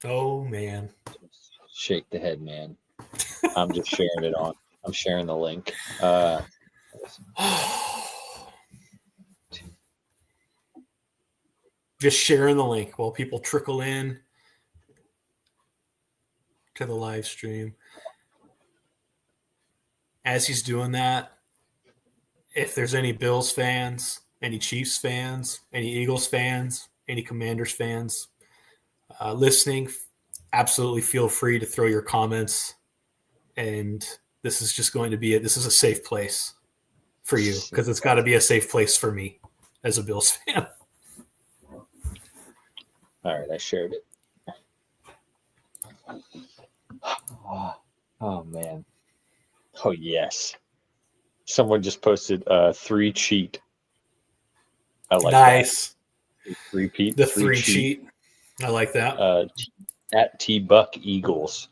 Oh man. Shake the head, man. I'm just sharing it on. I'm sharing the link. Just sharing the link while people trickle in to the live stream. As he's doing that, if there's any Bills fans, any Chiefs fans, any Eagles fans, any Commanders fans listening, absolutely feel free to throw your comments. And this is just going to be this is a safe place for you because it's got to be a safe place for me as a Bills fan. All right, I shared it. Oh man. Oh yes. Someone just posted 3 cheat. I like nice. That. Repeat the 3 cheat. I like that. At T Buck Eagles.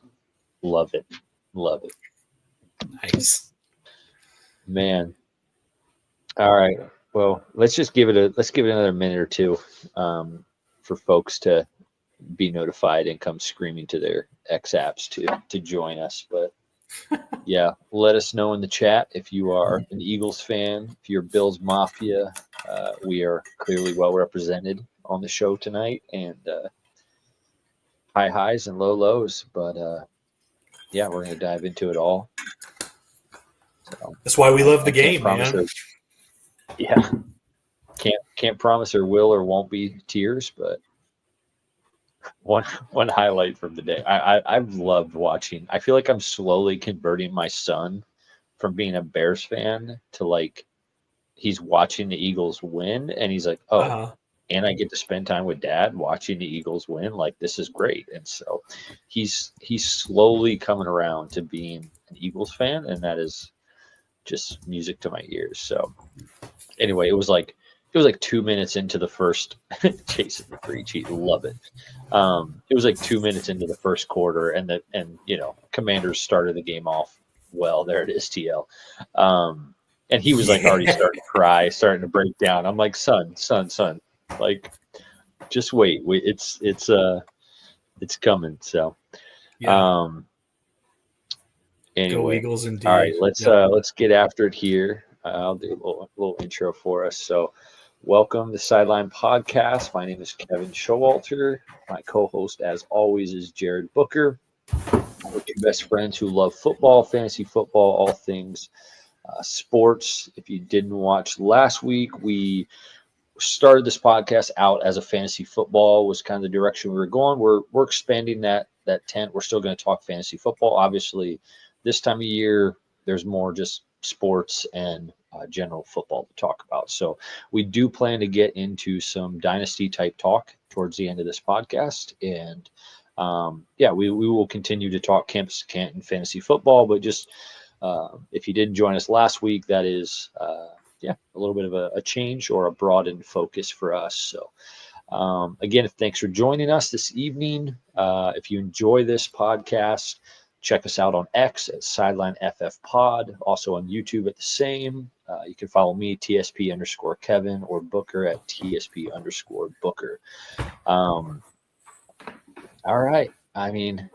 Love it. Love it. Nice. Man. All right. Well, let's give it another minute or two for folks to be notified and come screaming to their X apps to join us. But yeah, let us know in the chat if you are an Eagles fan, if you're Bills Mafia. We are clearly well represented on the show tonight, and high highs and low lows. But yeah, we're going to dive into it all. So, that's why we love the game, man. Yeah, can't promise there will or won't be tears, but one highlight from the day. I've loved watching. I feel like I'm slowly converting my son from being a Bears fan to like he's watching the Eagles win, and he's like, oh, and I get to spend time with Dad watching the Eagles win. Like this is great, and so he's slowly coming around to being an Eagles fan, and that is just music to my ears. So anyway, it was like 2 minutes into the first chasing the 3 cheat. Love it. It was like 2 minutes into the first quarter, and Commanders started the game off well. There it is, TL. And he was like already starting to cry, starting to break down. I'm like, son, like, just wait. It's coming. So, anyway, go Eagles indeed. All right, let's get after it here. I'll do a little intro for us. So, welcome to Sideline Podcast. My name is Kevin Showalter. My co-host, as always, is Jared Booker. We're two best friends who love football, fantasy football, all things sports. If you didn't watch last week, we started this podcast out as a fantasy football was kind of the direction we were going. We're expanding that tent. We're still going to talk fantasy football. Obviously, this time of year, there's more just sports and general football to talk about. So we do plan to get into some dynasty type talk towards the end of this podcast. And we will continue to talk campus to Canton fantasy football, but just if you didn't join us last week, that is a little bit of a change or a broadened focus for us. So again, thanks for joining us this evening. If you enjoy this podcast, check us out on X at Sideline FF Pod, also on YouTube at the same. You can follow me, TSP_Kevin, or Booker at TSP_Booker. All right. I mean,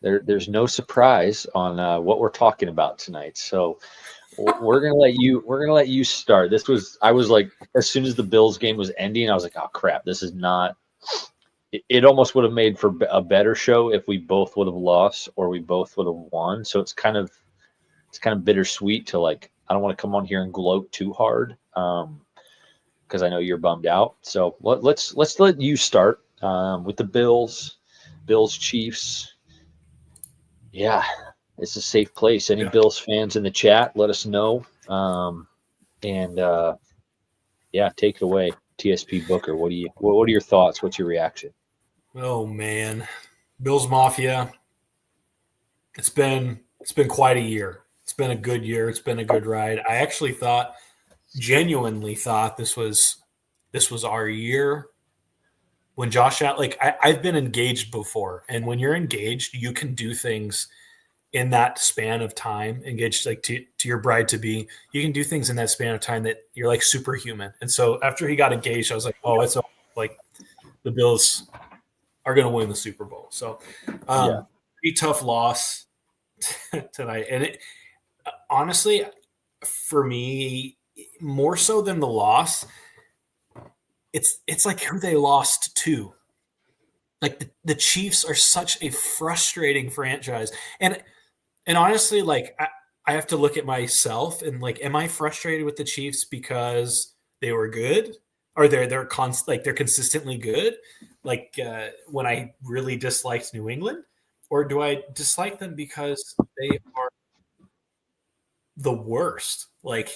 there's no surprise on what we're talking about tonight. So we're gonna let you start. I was like, as soon as the Bills game was ending, I was like, oh crap, this is not. It almost would have made for a better show if we both would have lost or we both would have won. So it's kind of bittersweet to like. I don't want to come on here and gloat too hard because I know you're bummed out. So let's let you start with the Bills Chiefs. Yeah, it's a safe place. Any Bills fans in the chat, let us know. Take it away, TSP Booker. What are your thoughts? What's your reaction? Oh man, Bills Mafia. It's been quite a year. It's been a good year. It's been a good ride. I actually genuinely thought this was our year. When Josh I've been engaged before, and when you're engaged, you can do things in that span of time. Engaged like to your bride to be, you can do things in that span of time that you're like superhuman. And so after he got engaged, I was like, oh, it's like the Bills are going to win the Super Bowl. So, pretty tough loss tonight. And it honestly, for me, more so than the loss, it's like who they lost to. Like the Chiefs are such a frustrating franchise. And honestly, like I have to look at myself and like, am I frustrated with the Chiefs because they were good, or they're consistently good? Like when I really disliked New England, or do I dislike them because they are the worst? Like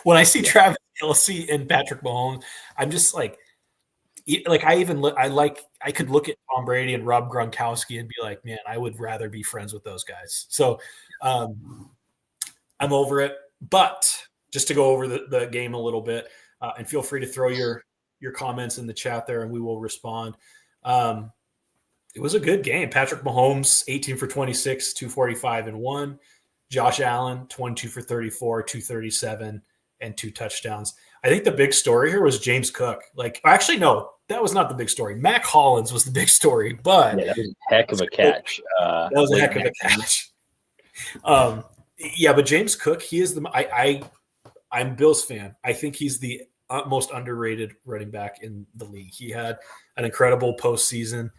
when I see Travis Kelce and Patrick Mahomes, I'm just like I could look at Tom Brady and Rob Gronkowski and be like, man, I would rather be friends with those guys. So I'm over it. But just to go over the game a little bit, and feel free to throw your comments in the chat there, and we will respond. It was a good game. Patrick Mahomes, 18 for 26, 245 and 1. Josh Allen, 22 for 34, 237 and 2 touchdowns. I think the big story here was James Cook. Like, actually, no, that was not the big story. Mac Hollins was the big story, but that was a heck of a catch. That was a heck of a catch. But James Cook, he is I'm Bill's fan. I think he's the most underrated running back in the league. He had an incredible postseason.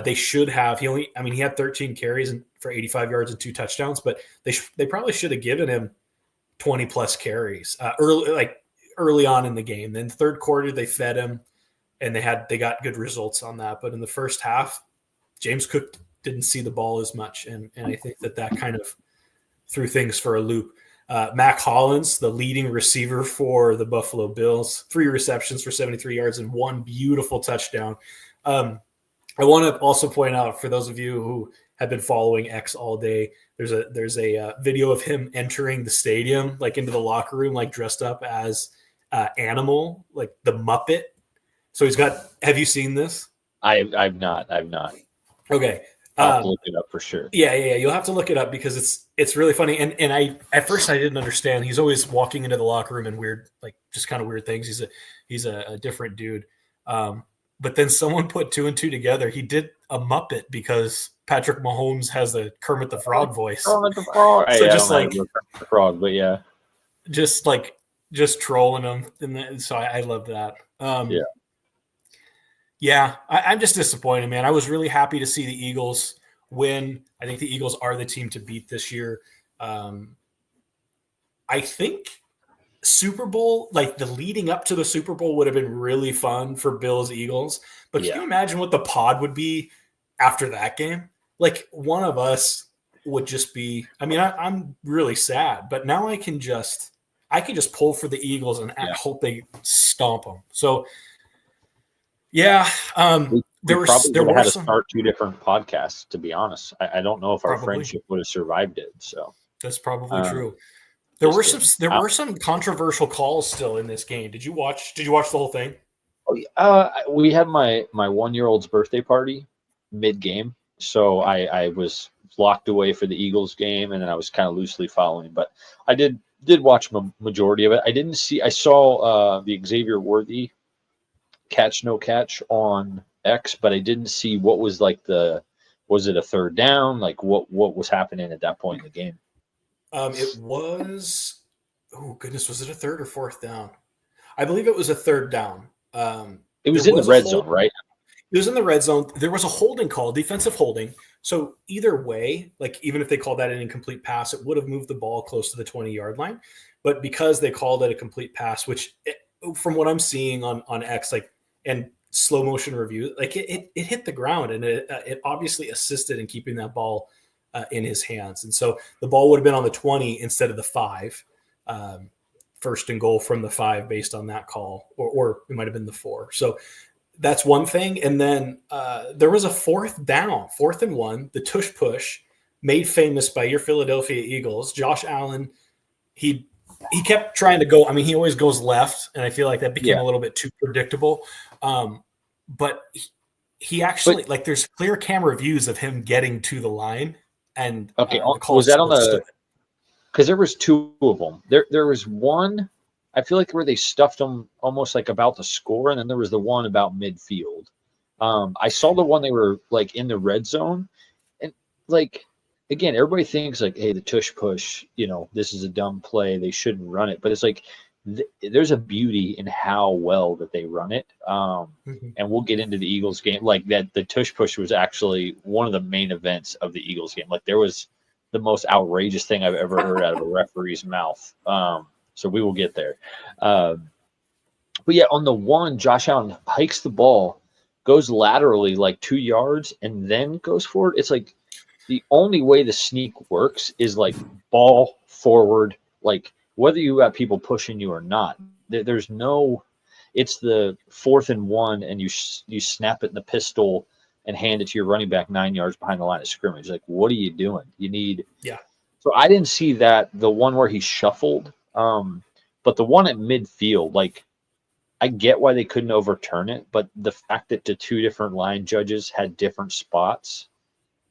They should have. He had 13 carries for 85 yards and 2 touchdowns, but they probably should have given him 20 plus carries early on in the game. Then the third quarter they fed him, and they got good results on that. But in the first half, James Cook didn't see the ball as much, and I think that kind of threw things for a loop. Mac Hollins, the leading receiver for the Buffalo Bills, 3 receptions for 73 yards and 1 beautiful touchdown. I want to also point out, for those of you who have been following X all day, there's a video of him entering the stadium, like into the locker room, like dressed up as Animal, like the Muppet. So he's got. Have you seen this? I've not. Okay. I'll look it up for sure. Yeah. You'll have to look it up because it's really funny. And I at first I didn't understand. He's always walking into the locker room and weird, like just kind of weird things. He's a different dude. But then someone put 2 and 2 together. He did a Muppet because Patrick Mahomes has a Kermit the Frog voice. Kermit the Frog. So just like the Frog, but yeah, just trolling him. And so I love that. I'm just disappointed, man. I was really happy to see the Eagles win. I think the Eagles are the team to beat this year. I think Super Bowl, like the leading up to the Super Bowl, would have been really fun for Bills Eagles. But can you imagine what the pod would be after that game? Like one of us would just be. I mean, I'm really sad, but now I can just pull for the Eagles and hope they stomp them. So. Yeah, there were had to start 2 different podcasts. To be honest, I don't know if our friendship would have survived it. So that's probably true. There were some controversial calls still in this game. Did you watch the whole thing? We had my 1-year-old's birthday party mid game, so I was locked away for the Eagles game, and then I was kind of loosely following. But I did watch majority of it. I saw the Xavier Worthy catch no catch on X, but I didn't see what was was it a third down? Like what was happening at that point in the game? It was, oh goodness, was it a third or fourth down? I believe it was a third down. It was in the red zone, right? It was in the red zone. There was a holding call, defensive holding. So either way, like even if they called that an incomplete pass, it would have moved the ball close to the 20-yard line. But because they called it a complete pass, which from what I'm seeing on X, like, and slow motion review, like it hit the ground, and it obviously assisted in keeping that ball in his hands. And so the ball would have been on the 20 instead of the 5, first and goal from the 5 based on that call, or it might've been the 4. So that's one thing. And then there was a 4th and 1, the tush push made famous by your Philadelphia Eagles. Josh Allen, he kept trying to go. I mean, he always goes left, and I feel like that became a little bit too predictable. But he actually, like, there's clear camera views of him getting to the line. And was that on the? Because there was 2 of them. There was one, I feel like, where they stuffed him almost like about to score, and then there was the one about midfield. I saw the one they were like in the red zone, and like again, everybody thinks like, hey, the tush push, this is a dumb play. They shouldn't run it, but it's like there's a beauty in how well that they run it. And we'll get into the Eagles game. Like that, the tush push was actually one of the main events of the Eagles game. Like there was the most outrageous thing I've ever heard out of a referee's mouth. So we will get there. But yeah, on the one, Josh Allen hikes the ball, goes laterally like 2 yards, and then goes forward. It's like the only way the sneak works is like ball forward, like whether you have people pushing you or not. There's no. It's the 4th and 1, and you snap it in the pistol and hand it to your running back 9 yards behind the line of scrimmage. Like, what are you doing? You need. Yeah. So I didn't see that, the one where he shuffled, but the one at midfield, like, I get why they couldn't overturn it, but the fact that the 2 different line judges had different spots,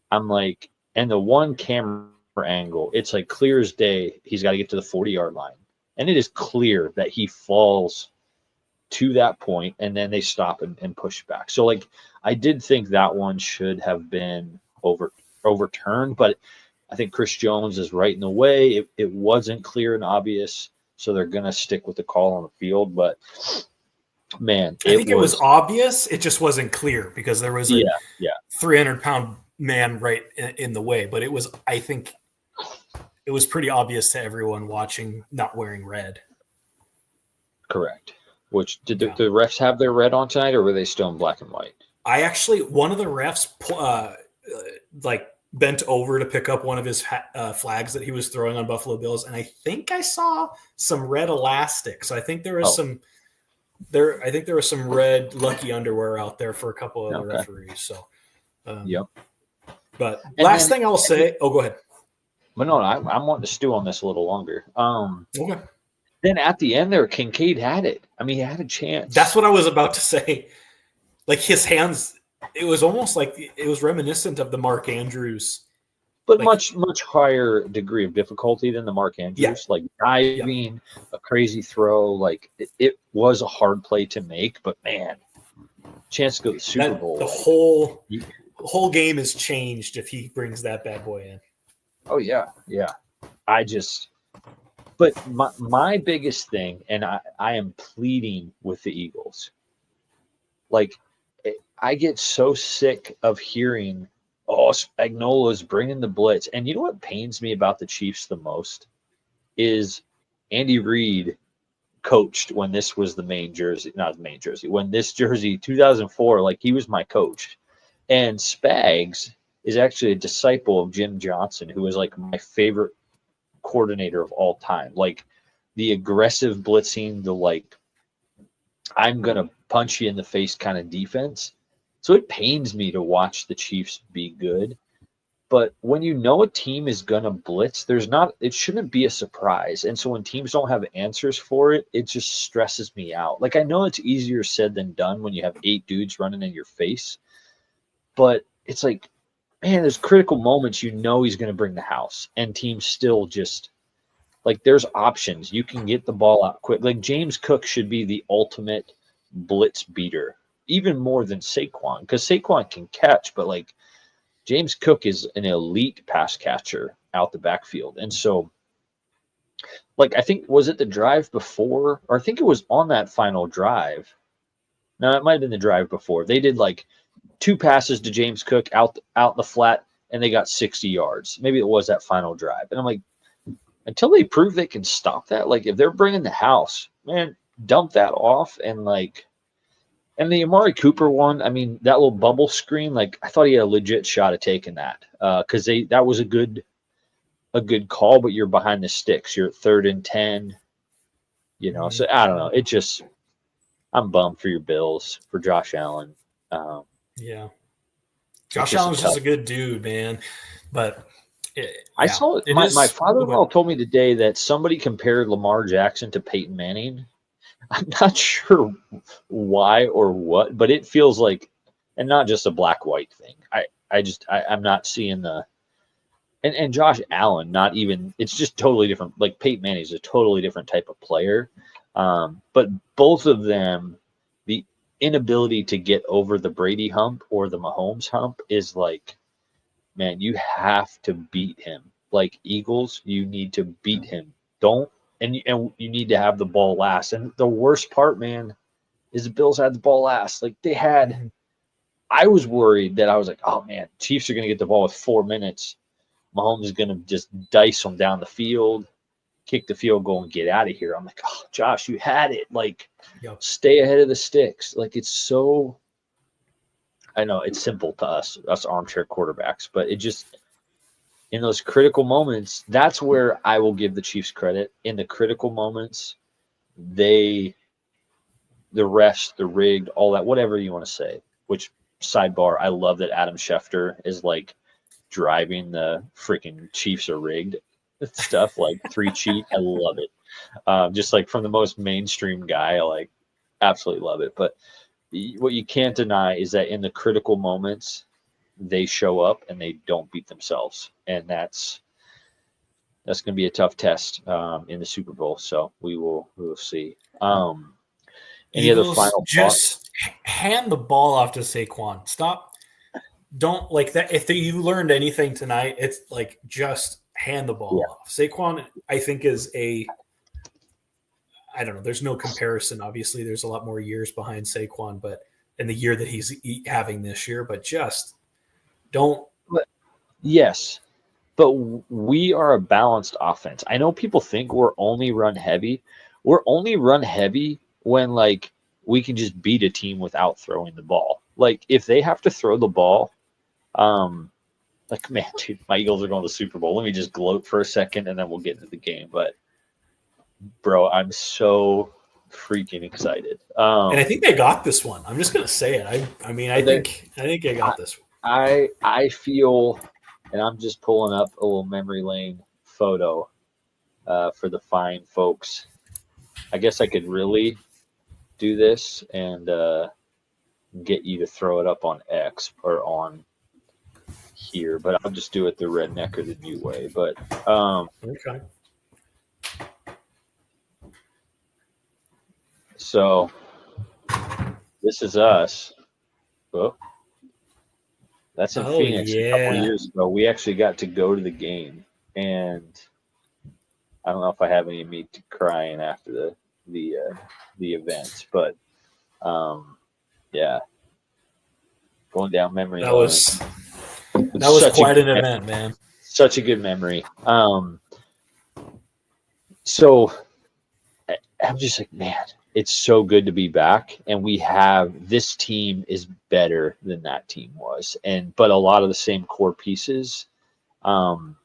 I'm like, and the one camera angle, it's like clear as day. He's got to get to the 40-yard line, and it is clear that he falls to that point, and then they stop and push back. So like, I did think that one should have been overturned, but I think Chris Jones is right in the way. It wasn't clear and obvious, so they're going to stick with the call on the field. But man, I think it was obvious. It just wasn't clear because there was a 300-pound man right in the way. But I think it was pretty obvious to everyone watching not wearing red. Correct. Which did the refs have their red on tonight, or were they still in black and white? One of the refs bent over to pick up one of his flags that he was throwing on Buffalo Bills, and I think I saw some red elastic. So I think there was some red lucky underwear out there for a couple of the referees. So, yep. But last thing I'll say. Oh, go ahead. But no, I'm wanting to stew on this a little longer. Okay. Then at the end there, Kincaid had it. I mean, he had a chance. That's what I was about to say. Like his hands, it was almost like it was reminiscent of the Mark Andrews. But much higher degree of difficulty than the Mark Andrews. Yeah. Like diving, a crazy throw. Like it was a hard play to make, but man, chance to go to the Super Bowl. The whole game is changed if he brings that bad boy in. Oh, yeah. Yeah. But my biggest thing, and I am pleading with the Eagles, like I get so sick of hearing, Spagnola's bringing the blitz. And you know what pains me about the Chiefs the most is Andy Reid coached when this was the main jersey, not the main jersey, when this jersey, 2004, like he was my coach. And Spags is actually a disciple of Jim Johnson, who was like my favorite coordinator of all time. Like the aggressive blitzing, the like I'm gonna punch you in the face kind of defense. So it pains me to watch the Chiefs be good. But when you know a team is gonna blitz, it shouldn't be a surprise. And so when teams don't have answers for it, it just stresses me out. Like I know it's easier said than done when you have 8 dudes running in your face, but it's like, man, there's critical moments he's going to bring the house, and teams still just like there's options. You can get the ball out quick. Like James Cook should be the ultimate blitz beater, even more than Saquon, because Saquon can catch, but like James Cook is an elite pass catcher out the backfield. And so, like, I think, was it the drive before, or I think it was on that final drive. No, it might have been the drive before. They did like 2 passes to James Cook out the flat, and they got 60 yards. Maybe it was that final drive. And I'm like, until they prove they can stop that, like if they're bringing the house, man, dump that off. And like, and the Amari Cooper one, I mean, that little bubble screen, like I thought he had a legit shot at taking that because that was a good call, but you're behind the sticks. You're at 3rd and 10, So I don't know. It just, I'm bummed for your Bills, for Josh Allen. Yeah. Josh Allen's just a good dude, man. But I saw it. My father-in-law told me today that somebody compared Lamar Jackson to Peyton Manning. I'm not sure why or what, but it feels like, and not just a black-white thing. I'm not seeing the, and Josh Allen, not even, it's just totally different. Like Peyton Manning is a totally different type of player. But both of them, the inability to get over the Brady hump or the Mahomes hump is like, man, you have to beat him. Like Eagles, you need to beat him. And you need to have the ball last. And the worst part, man, is the Bills had the ball last. Like they had, I was worried that I was like, oh man, Chiefs are going to get the ball with 4 minutes. Mahomes is going to just dice them down the field, kick the field goal, and get out of here. I'm like, oh, Josh, you had it. Like, stay ahead of the sticks. Like, it's so, I know it's simple to us armchair quarterbacks, but it just, in those critical moments, that's where I will give the Chiefs credit. In the critical moments, the refs, the rigged, all that, whatever you want to say, which sidebar, I love that Adam Schefter is like driving the freaking Chiefs are rigged stuff, like 3-cheat. I love it. Just like from the most mainstream guy, I like absolutely love it. But what you can't deny is that in the critical moments, they show up and they don't beat themselves. And that's going to be a tough test in the Super Bowl. So we will see. Any Eagles, other final just hand the ball off to Saquon. Don't like that. If you learned anything tonight, it's like just hand the ball off. Saquon, I think, is I don't know. There's no comparison. Obviously, there's a lot more years behind Saquon, but in the year that he's having this year, but just don't. Yes, but we are a balanced offense. I know people think we're only run heavy. We're only run heavy when like we can just beat a team without throwing the ball. Like if they have to throw the ball, like man, dude, my Eagles are going to the Super Bowl. Let me just gloat for a second and then we'll get into the game. But bro, I'm so freaking excited. And I think they got this one. I'm just gonna say it. I think they got this one. I feel, and I'm just pulling up a little memory lane photo for the fine folks. I guess I could really do this and get you to throw it up on X or on here, but I'll just do it the redneck or the new way. But okay. So this is us. Oh, that's in Phoenix a couple years ago. We actually got to go to the game, and I don't know if I have any of me crying after the event, but yeah, going down memory lane. That was quite an event, man. Such a good memory. So I'm just like, man, it's so good to be back, and we have this team is better than that team was, but a lot of the same core pieces. Jalen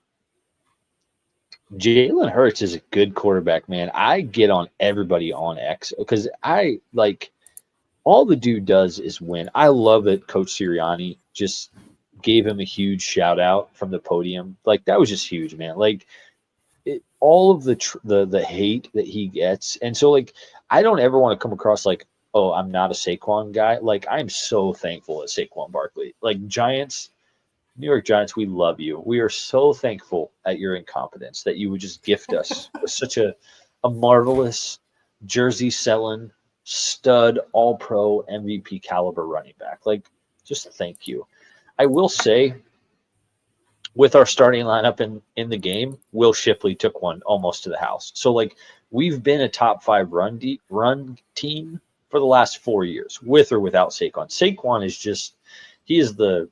Hurts is a good quarterback, man. I get on everybody on X because I like all the dude does is win. I love that Coach Sirianni just gave him a huge shout out from the podium. Like that was just huge, man. Like all of the hate that he gets, and so like I don't ever want to come across like, oh, I'm not a Saquon guy. Like I'm so thankful at Saquon Barkley. Like Giants. New York Giants, we love you. We are so thankful at your incompetence that you would just gift us with such a marvelous jersey selling, stud, all pro MVP caliber running back. Like, just thank you. I will say, with our starting lineup in the game, Will Shipley took one almost to the house. So, like, we've been a top 5 run team for the last 4 years, with or without Saquon. Saquon is just, he's the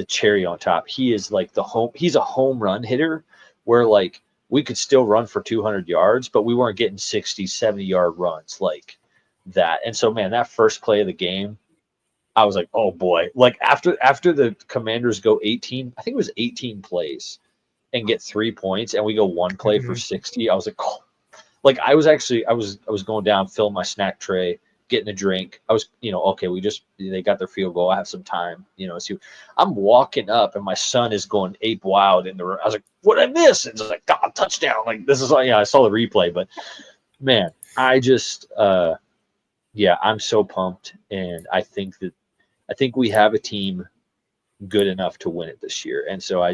cherry on top. He is like he's a home run hitter where like we could still run for 200 yards, but we weren't getting 60, 70-yard runs like that. And so, man, that first play of the game, I was like, oh boy. Like after the Commanders go 18, I think it was 18 plays and get 3 points and we go one play for 60. I was like, oh. Like I was going down, filling my snack tray, getting a drink. I was, okay, they got their field goal. I have some time, so I'm walking up and my son is going ape wild in the room. I was like, what did I miss? And it's like, God, touchdown. Like this is, I saw the replay, but man, I just, I'm so pumped. And I think we have a team good enough to win it this year. And so I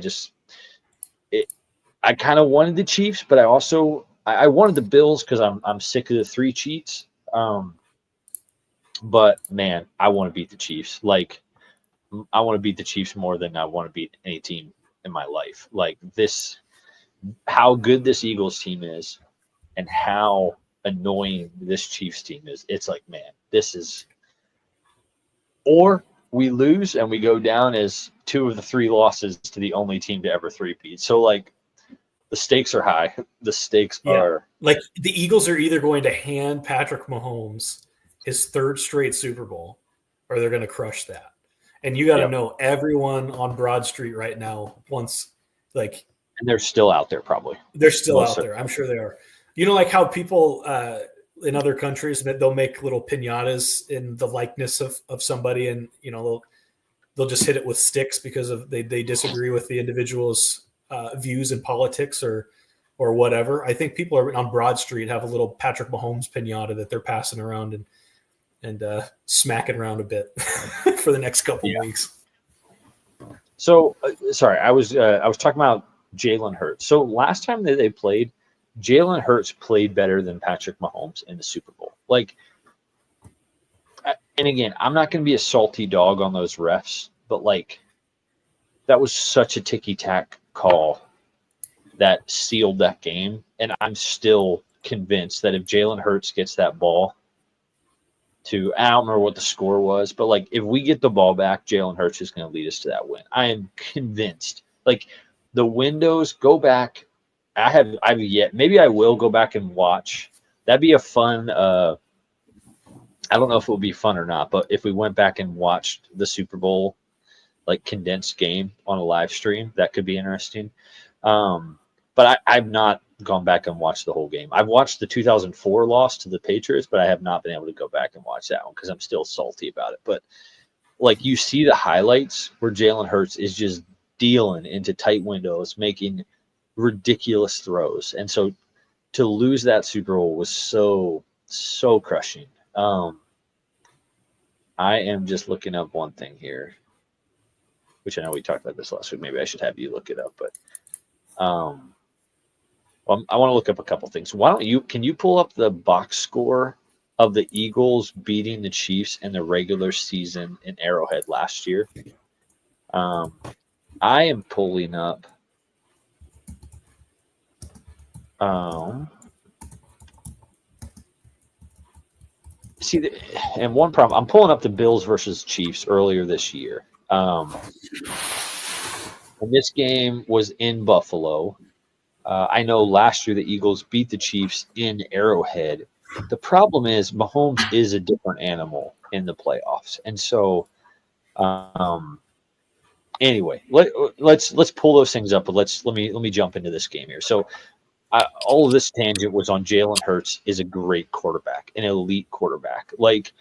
kind of wanted the Chiefs, but I also, I wanted the Bills because I'm sick of the 3 cheats. But man, I want to beat the Chiefs. Like, I want to beat the Chiefs more than I want to beat any team in my life. Like this, how good this Eagles team is, and how annoying this Chiefs team is. It's like, man, this is. Or we lose and we go down as 2 of the 3 losses to the only team to ever three-peat. So like, the stakes are high. The stakes are like the Eagles are either going to hand Patrick Mahomes his 3rd straight Super Bowl, or they're going to crush that. And you got to know everyone on Broad Street right now wants like, and they're still out there probably. They're still out there. I'm sure they are. You know, like how people in other countries they'll make little piñatas in the likeness of somebody, and you know they'll just hit it with sticks because of they disagree with the individual's views in politics or whatever. I think people are on Broad Street have a little Patrick Mahomes piñata that they're passing around and smacking around a bit for the next couple weeks. So sorry, I was talking about Jalen Hurts. So last time that they played, Jalen Hurts played better than Patrick Mahomes in the Super Bowl. Like, and again, I'm not going to be a salty dog on those refs, but like, that was such a ticky-tack call that sealed that game. And I'm still convinced that if Jalen Hurts gets that ball to, I don't remember what the score was, but like, if we get the ball back, Jalen Hurts is going to lead us to that win. I am convinced. Like, the windows, go back. I've yet, maybe I will go back and watch. That'd be a fun, I don't know if it would be fun or not, but if we went back and watched the Super Bowl, like condensed game on a live stream, that could be interesting. But I've not gone back and watched the whole game. I've watched the 2004 loss to the Patriots, but I have not been able to go back and watch that one because I'm still salty about it. But like, you see the highlights where Jalen Hurts is just dealing into tight windows, making ridiculous throws. And so to lose that Super Bowl was so crushing. I am just looking up one thing here, which I know we talked about this last week. Maybe I should have you look it up, but well, I want to look up a couple things. Can you pull up the box score of the Eagles beating the Chiefs in the regular season in Arrowhead last year? I am pulling up. And one problem, I'm pulling up the Bills versus Chiefs earlier this year. And this game was in Buffalo. I know last year the Eagles beat the Chiefs in Arrowhead. The problem is Mahomes is a different animal in the playoffs. And so anyway, let's pull those things up, but let me jump into this game here. So all of this tangent was on Jalen Hurts is a great quarterback, an elite quarterback. Like,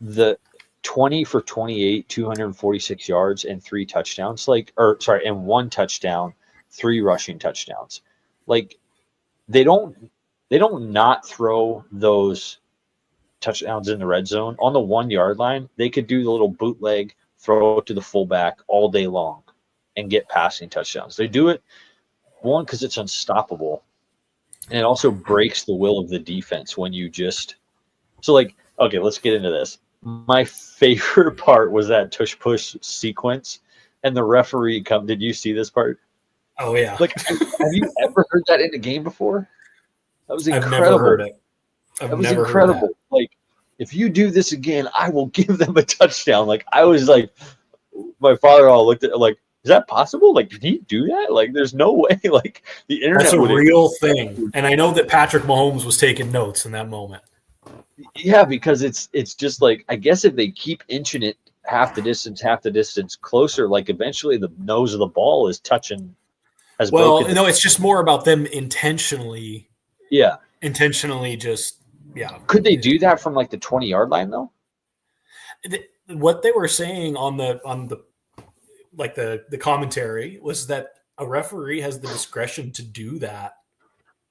the 20 for 28, 246 yards and 3 touchdowns, and 1 touchdown, 3 rushing touchdowns. Like, they don't not throw those touchdowns in the red zone. On the 1-yard line, they could do the little bootleg, throw it to the fullback all day long and get passing touchdowns. They do it, one, because it's unstoppable. And it also breaks the will of the defense when you just – so, like, okay, let's get into this. My favorite part was that tush-push sequence, and the referee – did you see this part? Oh, yeah. Like, have you ever heard that in a game before? That was incredible. I've never heard it. That was incredible. Like, if you do this again, I will give them a touchdown. Like, I was like – my father-in-law looked at it like, is that possible? Like, did he do that? Like, there's no way. Like, the internet. That's a real thing. And I know that Patrick Mahomes was taking notes in that moment. Yeah, because it's just like, I guess if they keep inching it half the distance closer, like eventually the nose of the ball is touching. No, it's just more about them intentionally. Yeah. Intentionally just, yeah. Could they do that from like the 20-yard line though? What they were saying on the commentary was that a referee has the discretion to do that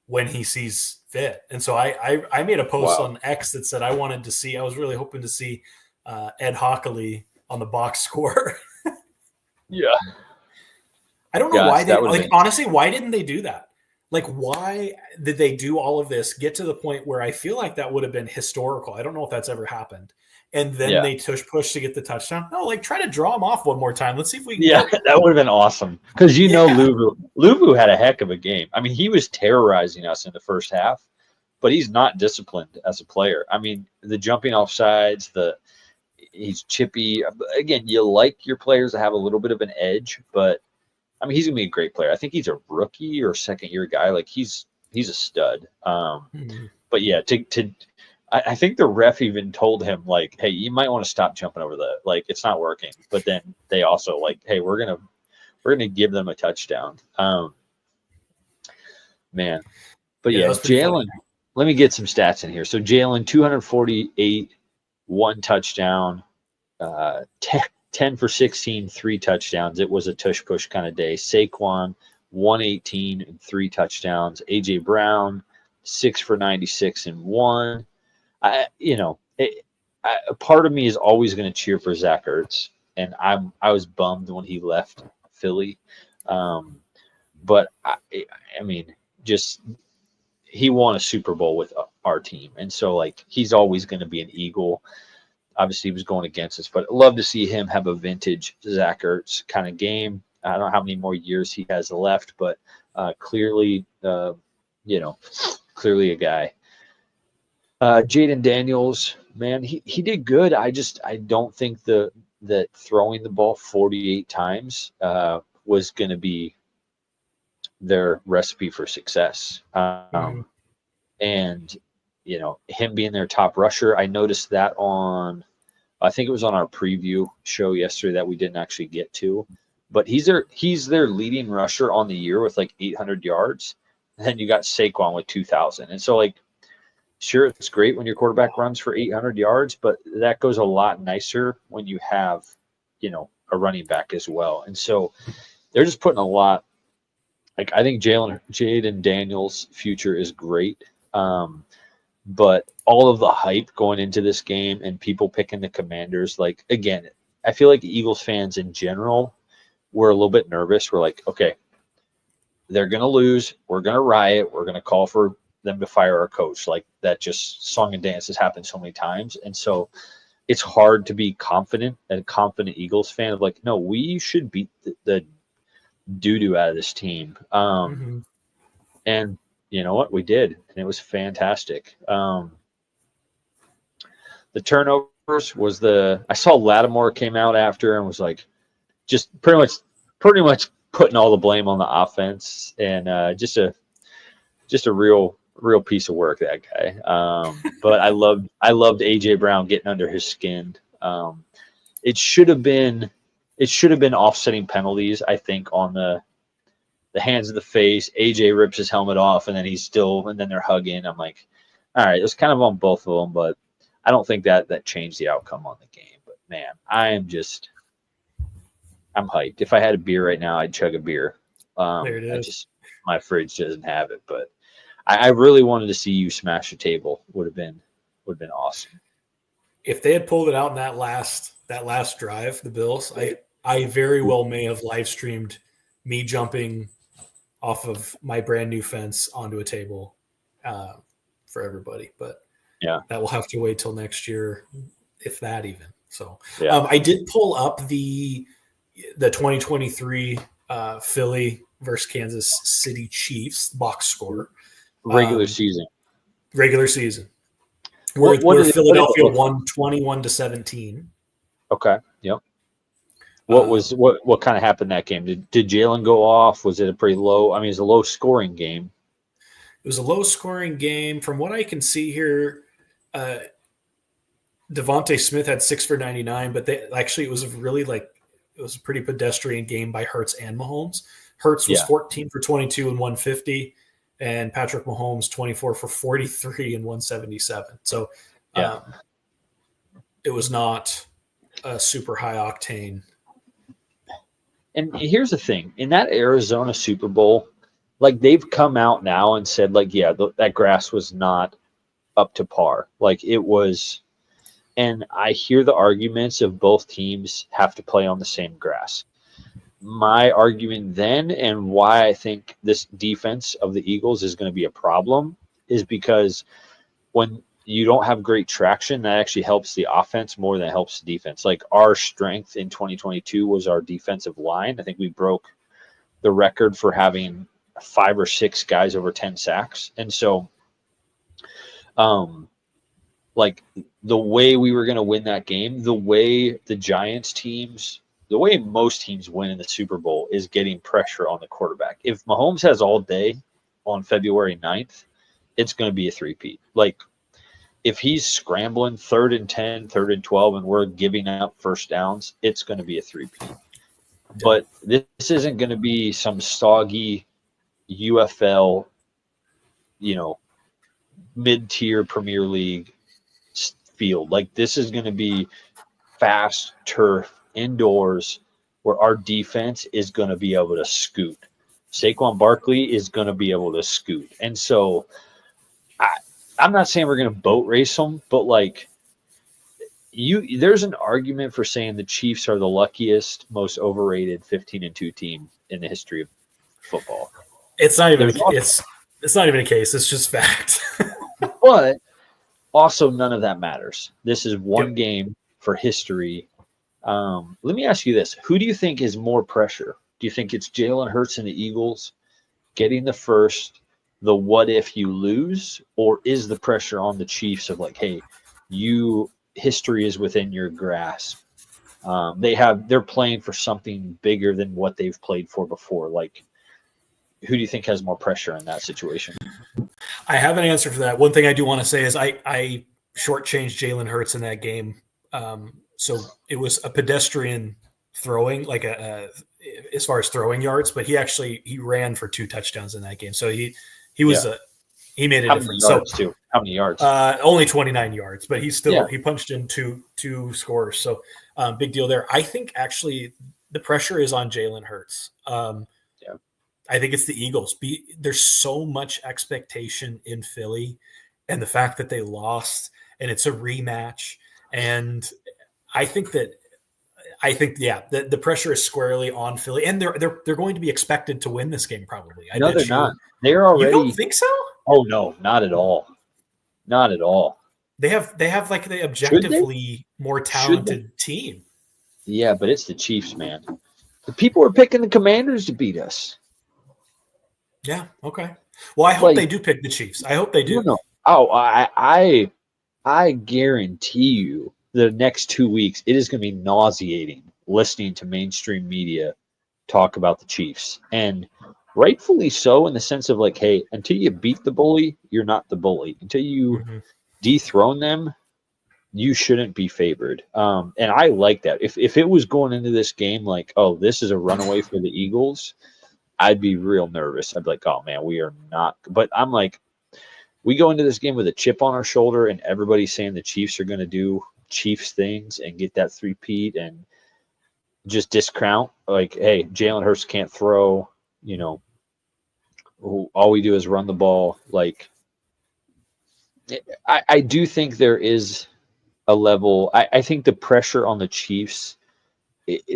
when he sees fit. And so I made a post on X that said I was really hoping to see Ed Hockley on the box score. Yeah. I don't know why honestly, why didn't they do that? Like, why did they do all of this, get to the point where I feel like that would have been historical? I don't know if that's ever happened. And then they push to get the touchdown. No, like, try to draw them off one more time. Let's see if we can that would have been awesome. Because Luvu had a heck of a game. I mean, he was terrorizing us in the first half, but he's not disciplined as a player. I mean, the jumping off sides, he's chippy. Again, you like your players to have a little bit of an edge, but I mean, he's gonna be a great player. I think he's a rookie or second-year guy. Like he's a stud. But yeah, I think the ref even told him like, "Hey, you might want to stop jumping over it's not working." But then they also like, "Hey, we're gonna give them a touchdown." Man, but yeah, Jalen. Let me get some stats in here. So Jalen, 248, 1 touchdown, 10 for 16, 3 touchdowns. It was a tush push kind of day. Saquon, 118 and 3 touchdowns. AJ Brown, 6 for 96 and 1. A part of me is always going to cheer for Zach Ertz, and I was bummed when he left Philly. But I mean, just he won a Super Bowl with our team, and so like he's always going to be an Eagle. Obviously, he was going against us, but I'd love to see him have a vintage Zach Ertz kind of game. I don't know how many more years he has left, but clearly a guy. Jaden Daniels, man, he did good. I don't think that throwing the ball 48 times was going to be their recipe for success. And him being their top rusher, I noticed that I think it was on our preview show yesterday that we didn't actually get to, but he's their leading rusher on the year with like 800 yards. And then you got Saquon with 2,000. And so like, sure, it's great when your quarterback runs for 800 yards, but that goes a lot nicer when you have, a running back as well. And so they're just putting a lot. Like I think Jaden Daniels' future is great. But all of the hype going into this game and people picking the Commanders, like, again, I feel like Eagles fans in general were a little bit nervous. We're like, okay, they're going to lose. We're going to riot. We're going to call for them to fire our coach. Like that just song and dance has happened so many times. And so it's hard to be confident, a confident Eagles fan of like, no, we should beat the doo-doo out of this team. And you know what? We did, and it was fantastic. The turnovers was I saw Lattimore came out after and was like, just pretty much putting all the blame on the offense, and just a real piece of work, that guy. But I loved AJ Brown getting under his skin. It should have been offsetting penalties, I think, on the hands of the face. AJ rips his helmet off, and then they're hugging. I'm like, all right, it was kind of on both of them, but I don't think that changed the outcome on the game. But man, I'm hyped. If I had a beer right now, I'd chug a beer. There it is. My fridge doesn't have it, but I really wanted to see you smash a table. Would have been awesome. If they had pulled it out in that last drive, the Bills, I very well may have live streamed me jumping off of my brand new fence onto a table for everybody. But yeah, that will have to wait till next year, if that even. So yeah. I did pull up the 2023 Philly versus Kansas City Chiefs box score. Regular season. Where Philadelphia won 21-17. Okay. Yep. What kind of happened that game? Did Jalen go off? Was it a pretty low? I mean, it's a low scoring game. It was a low scoring game. From what I can see here, Devontae Smith had 6 for 99, but it was a pretty pedestrian game by Hurts and Mahomes. Hurts was 14 for 22 and 150, and Patrick Mahomes 24 for 43 and 177. So it was not a super high octane. And here's the thing. In that Arizona Super Bowl, like they've come out now and said like, yeah, that grass was not up to par. Like it was, and I hear the arguments of both teams have to play on the same grass. my argument then, and why I think this defense of the Eagles is going to be a problem, is because when you don't have great traction, that actually helps the offense more than it helps the defense. Like, our strength in 2022 was our defensive line. I think we broke the record for having 5 or 6 guys over 10 sacks. And so, like, the way we were going to win that game, the way the Giants teams, the way most teams win in the Super Bowl is getting pressure on the quarterback. If Mahomes has all day on February 9th, it's going to be a three-peat. Like, if he's scrambling 3rd and 10, 3rd and 12, and we're giving up first downs, it's going to be a three-peat. But this isn't going to be some soggy UFL, mid-tier Premier League field. Like, this is going to be fast turf indoors where our defense is going to be able to scoot. Saquon Barkley is going to be able to scoot. And so I'm not saying we're going to boat race them, but like, there's an argument for saying the Chiefs are the luckiest, most overrated 15-2 team in the history of football. It's not even it's not even a case. It's just fact. But also, none of that matters. This is one game for history. Let me ask you this: who do you think is more pressure? Do you think it's Jalen Hurts and the Eagles getting the first? The what if you lose, or is the pressure on the Chiefs of like, hey, history is within your grasp. They're playing for something bigger than what they've played for before. Like, who do you think has more pressure in that situation? I have an answer for that. One thing I do want to say is I shortchanged Jalen Hurts in that game. So it was a pedestrian throwing, like as far as throwing yards, but he ran for 2 touchdowns in that game. So he made a difference. Too. How many yards? Only 29 yards, but he punched in two scores. So big deal there. I think actually the pressure is on Jalen Hurts. I think it's the Eagles. There's so much expectation in Philly, and the fact that they lost, and it's a rematch. And I think the pressure is squarely on Philly, and they're going to be expected to win this game probably. No, they're not. They're already. You don't think so? Oh no, not at all. Not at all. They have like the objectively more talented team. Yeah, but it's the Chiefs, man. The people are picking the Commanders to beat us. Yeah. Okay. Well, I hope they do pick the Chiefs. I hope they do. No. Oh, I guarantee you, the next 2 weeks, it is going to be nauseating listening to mainstream media talk about the Chiefs, and rightfully so, in the sense of like, hey, until you beat the bully, you're not the bully. Until you dethrone them, you shouldn't be favored. And I like that. If it was going into this game like, oh, this is a runaway for the Eagles, I'd be real nervous. I'd be like, oh man, we are not. But I'm like, we go into this game with a chip on our shoulder, and everybody's saying the Chiefs are going to do Chiefs things and get that three-peat and just discount. Like, hey, Jalen Hurts can't throw. All we do is run the ball. Like, I do think there is a level. I think the pressure on the Chiefs,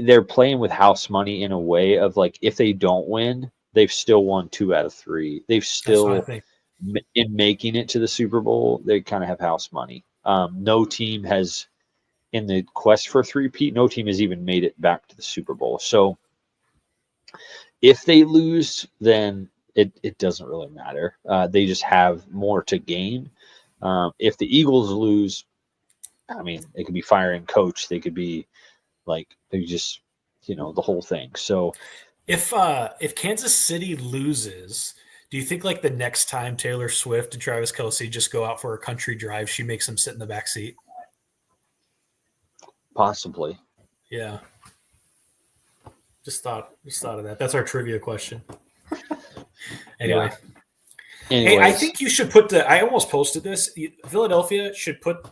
they're playing with house money in a way of like, if they don't win, they've still won 2 out of 3. They've still, in making it to the Super Bowl, they kind of have house money. No team has, in the quest for three-peat, no team has even made it back to the Super Bowl. So if they lose, then it doesn't really matter. They just have more to gain. If the Eagles lose, I mean, they could be firing coach. They could be like, they just, the whole thing. So if Kansas City loses, do you think like the next time Taylor Swift and Travis Kelce just go out for a country drive, she makes them sit in the back seat? Possibly. Yeah. Just thought of that. That's our trivia question. Anyway. Yeah. Hey, I think you should I almost posted this. Philadelphia should put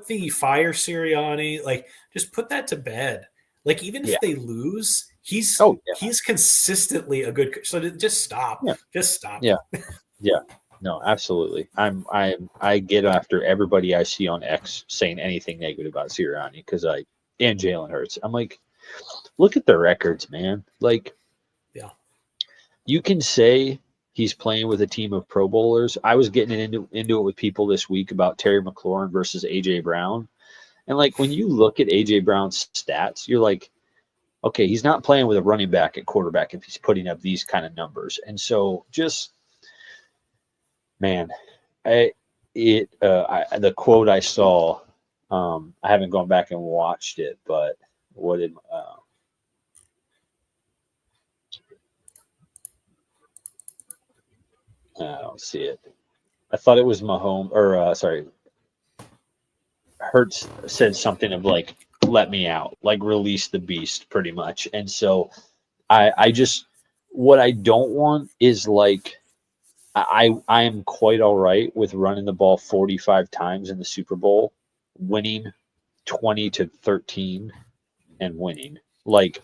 the fire Sirianni, like, just put that to bed. Like, even if they lose, he's consistently a good. So just stop. Yeah. Just stop. Yeah. Yeah. No, absolutely. I get after everybody I see on X saying anything negative about Sirianni and Jalen Hurts. I'm like, look at the records, man. Like, Yeah. you can say he's playing with a team of Pro Bowlers. I was getting into it with people this week about Terry McLaurin versus A.J. Brown. And, like, when you look at A.J. Brown's stats, you're like, okay, he's not playing with a running back at quarterback if he's putting up these kind of numbers. And so just, man, the quote I saw, I haven't gone back and watched it, but what did I don't see it. I thought it was Hertz said something of like, let me out, like release the beast pretty much. And so I just, what I don't want is like, I am quite all right with running the ball 45 times in the Super Bowl, winning 20-13 and winning. Like,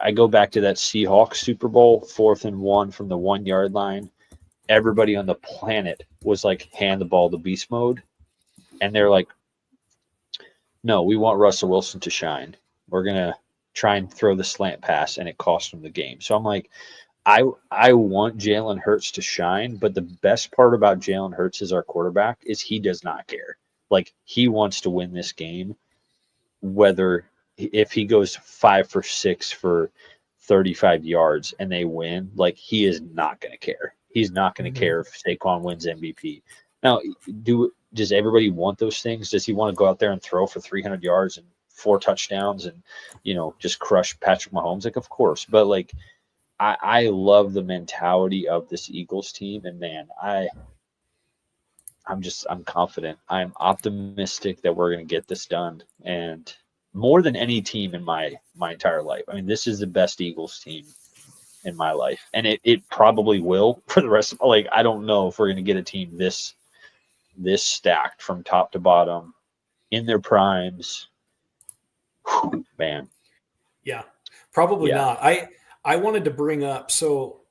I go back to that Seahawks Super Bowl, 4th and 1 from the 1 yard line. Everybody on the planet was like, hand the ball to beast mode. And they're like, no, we want Russell Wilson to shine. We're going to try and throw the slant pass, and it cost them the game. So I'm like, I want Jalen Hurts to shine, but the best part about Jalen Hurts as our quarterback is he does not care. Like, he wants to win this game, whether if he goes 5 for 6 for 35 yards and they win, like, he is not going to care. He's not going to care if Saquon wins MVP. Now, does everybody want those things? Does he want to go out there and throw for 300 yards and 4 touchdowns and, just crush Patrick Mahomes? Like, of course. But, like, I love the mentality of this Eagles team. And, man, I'm confident. I'm optimistic that we're going to get this done. And more than any team in my entire life. I mean, this is the best Eagles team in my life. And it probably will for the rest of, like, I don't know if we're going to get a team this stacked from top to bottom in their primes. Whew, man. Yeah, probably not. I wanted to bring up, so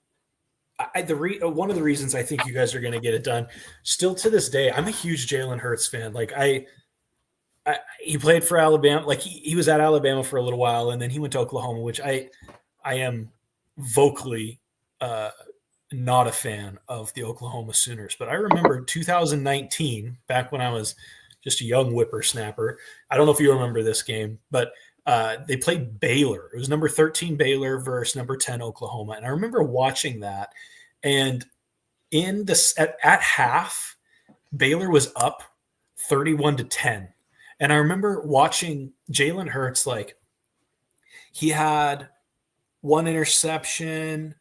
one of the reasons I think you guys are going to get it done, still to this day, I'm a huge Jalen Hurts fan. Like, he played for Alabama. Like, he was at Alabama for a little while, and then he went to Oklahoma, which I am vocally not a fan of the Oklahoma Sooners. But I remember 2019, back when I was just a young whippersnapper. I don't know if you remember this game, but they played Baylor. It was number 13 Baylor versus number 10 Oklahoma. And I remember watching that. And at half, Baylor was up 31-10. And I remember watching Jalen Hurts, like, he had one interception.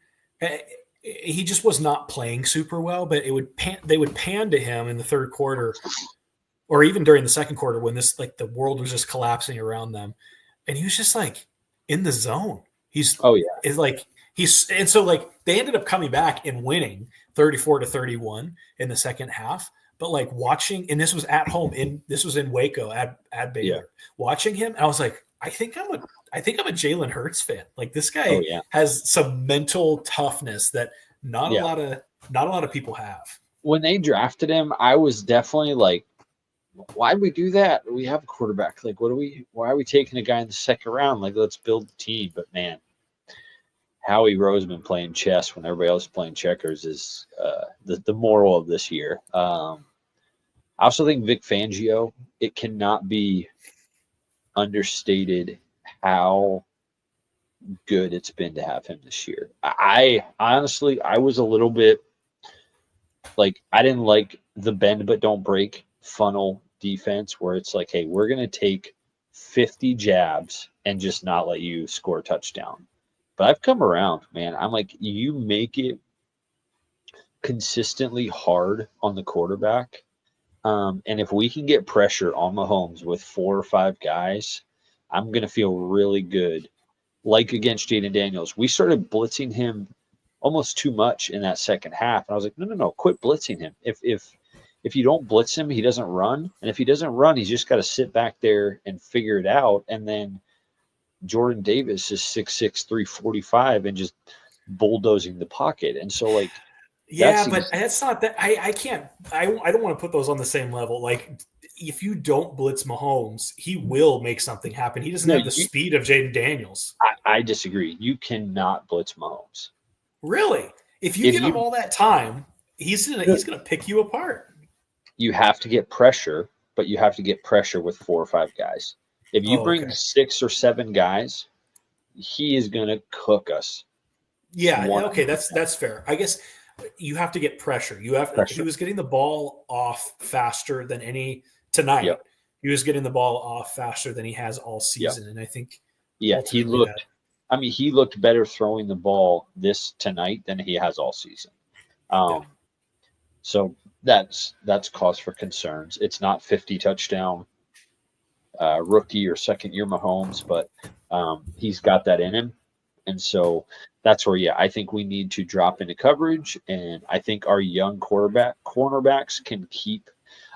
He just was not playing super well, but they would pan to him in the third quarter, or even during the second quarter when the world was just collapsing around them. And he was just like in the zone. And so like they ended up coming back and winning 34-31 in the second half. But like watching, and this was at home this was in Waco at Baylor. Watching him, I was like, I think I'm a Jalen Hurts fan. Like, this guy has some mental toughness that not a lot of people have. When they drafted him, I was definitely like, why'd we do that? We have a quarterback. Like, why are we taking a guy in the second round? Like, let's build the team. But man, Howie Roseman playing chess when everybody else is playing checkers is the moral of this year. I also think Vic Fangio, it cannot be understated how good it's been to have him this year. I honestly was a little bit like, I didn't like the bend but don't break funnel defense where it's like, hey, we're going to take 50 jabs and just not let you score a touchdown. But I've come around, man. I'm like, you make it consistently hard on the quarterback. And if we can get pressure on Mahomes with 4 or 5 guys, I'm going to feel really good. Like against Jaden Daniels, we started blitzing him almost too much in that second half. And I was like, no, quit blitzing him. If you don't blitz him, he doesn't run. And if he doesn't run, he's just got to sit back there and figure it out. And then Jordan Davis is 6'6", 345 and just bulldozing the pocket. And so, like, but that's not that. I don't want to put those on the same level. Like, if you don't blitz Mahomes, he will make something happen. He doesn't No, have the speed of Jaden Daniels. I disagree. You cannot blitz Mahomes. Really? If you If give him all that time, he's gonna pick you apart. You have to get pressure, but you have to get pressure with 4 or 5 guys. If you bring 6 or 7 guys, he is going to cook us. Yeah, okay, that's fair. I guess you have to get pressure. He was getting the ball off faster than any tonight. Yep. He was getting the ball off faster than he has all season, and I think he looked. He looked better throwing the ball tonight than he has all season. So that's cause for concerns. It's not 50 touchdown rookie or second year Mahomes, but he's got that in him. And so that's where, I think we need to drop into coverage. And I think our young cornerbacks can keep.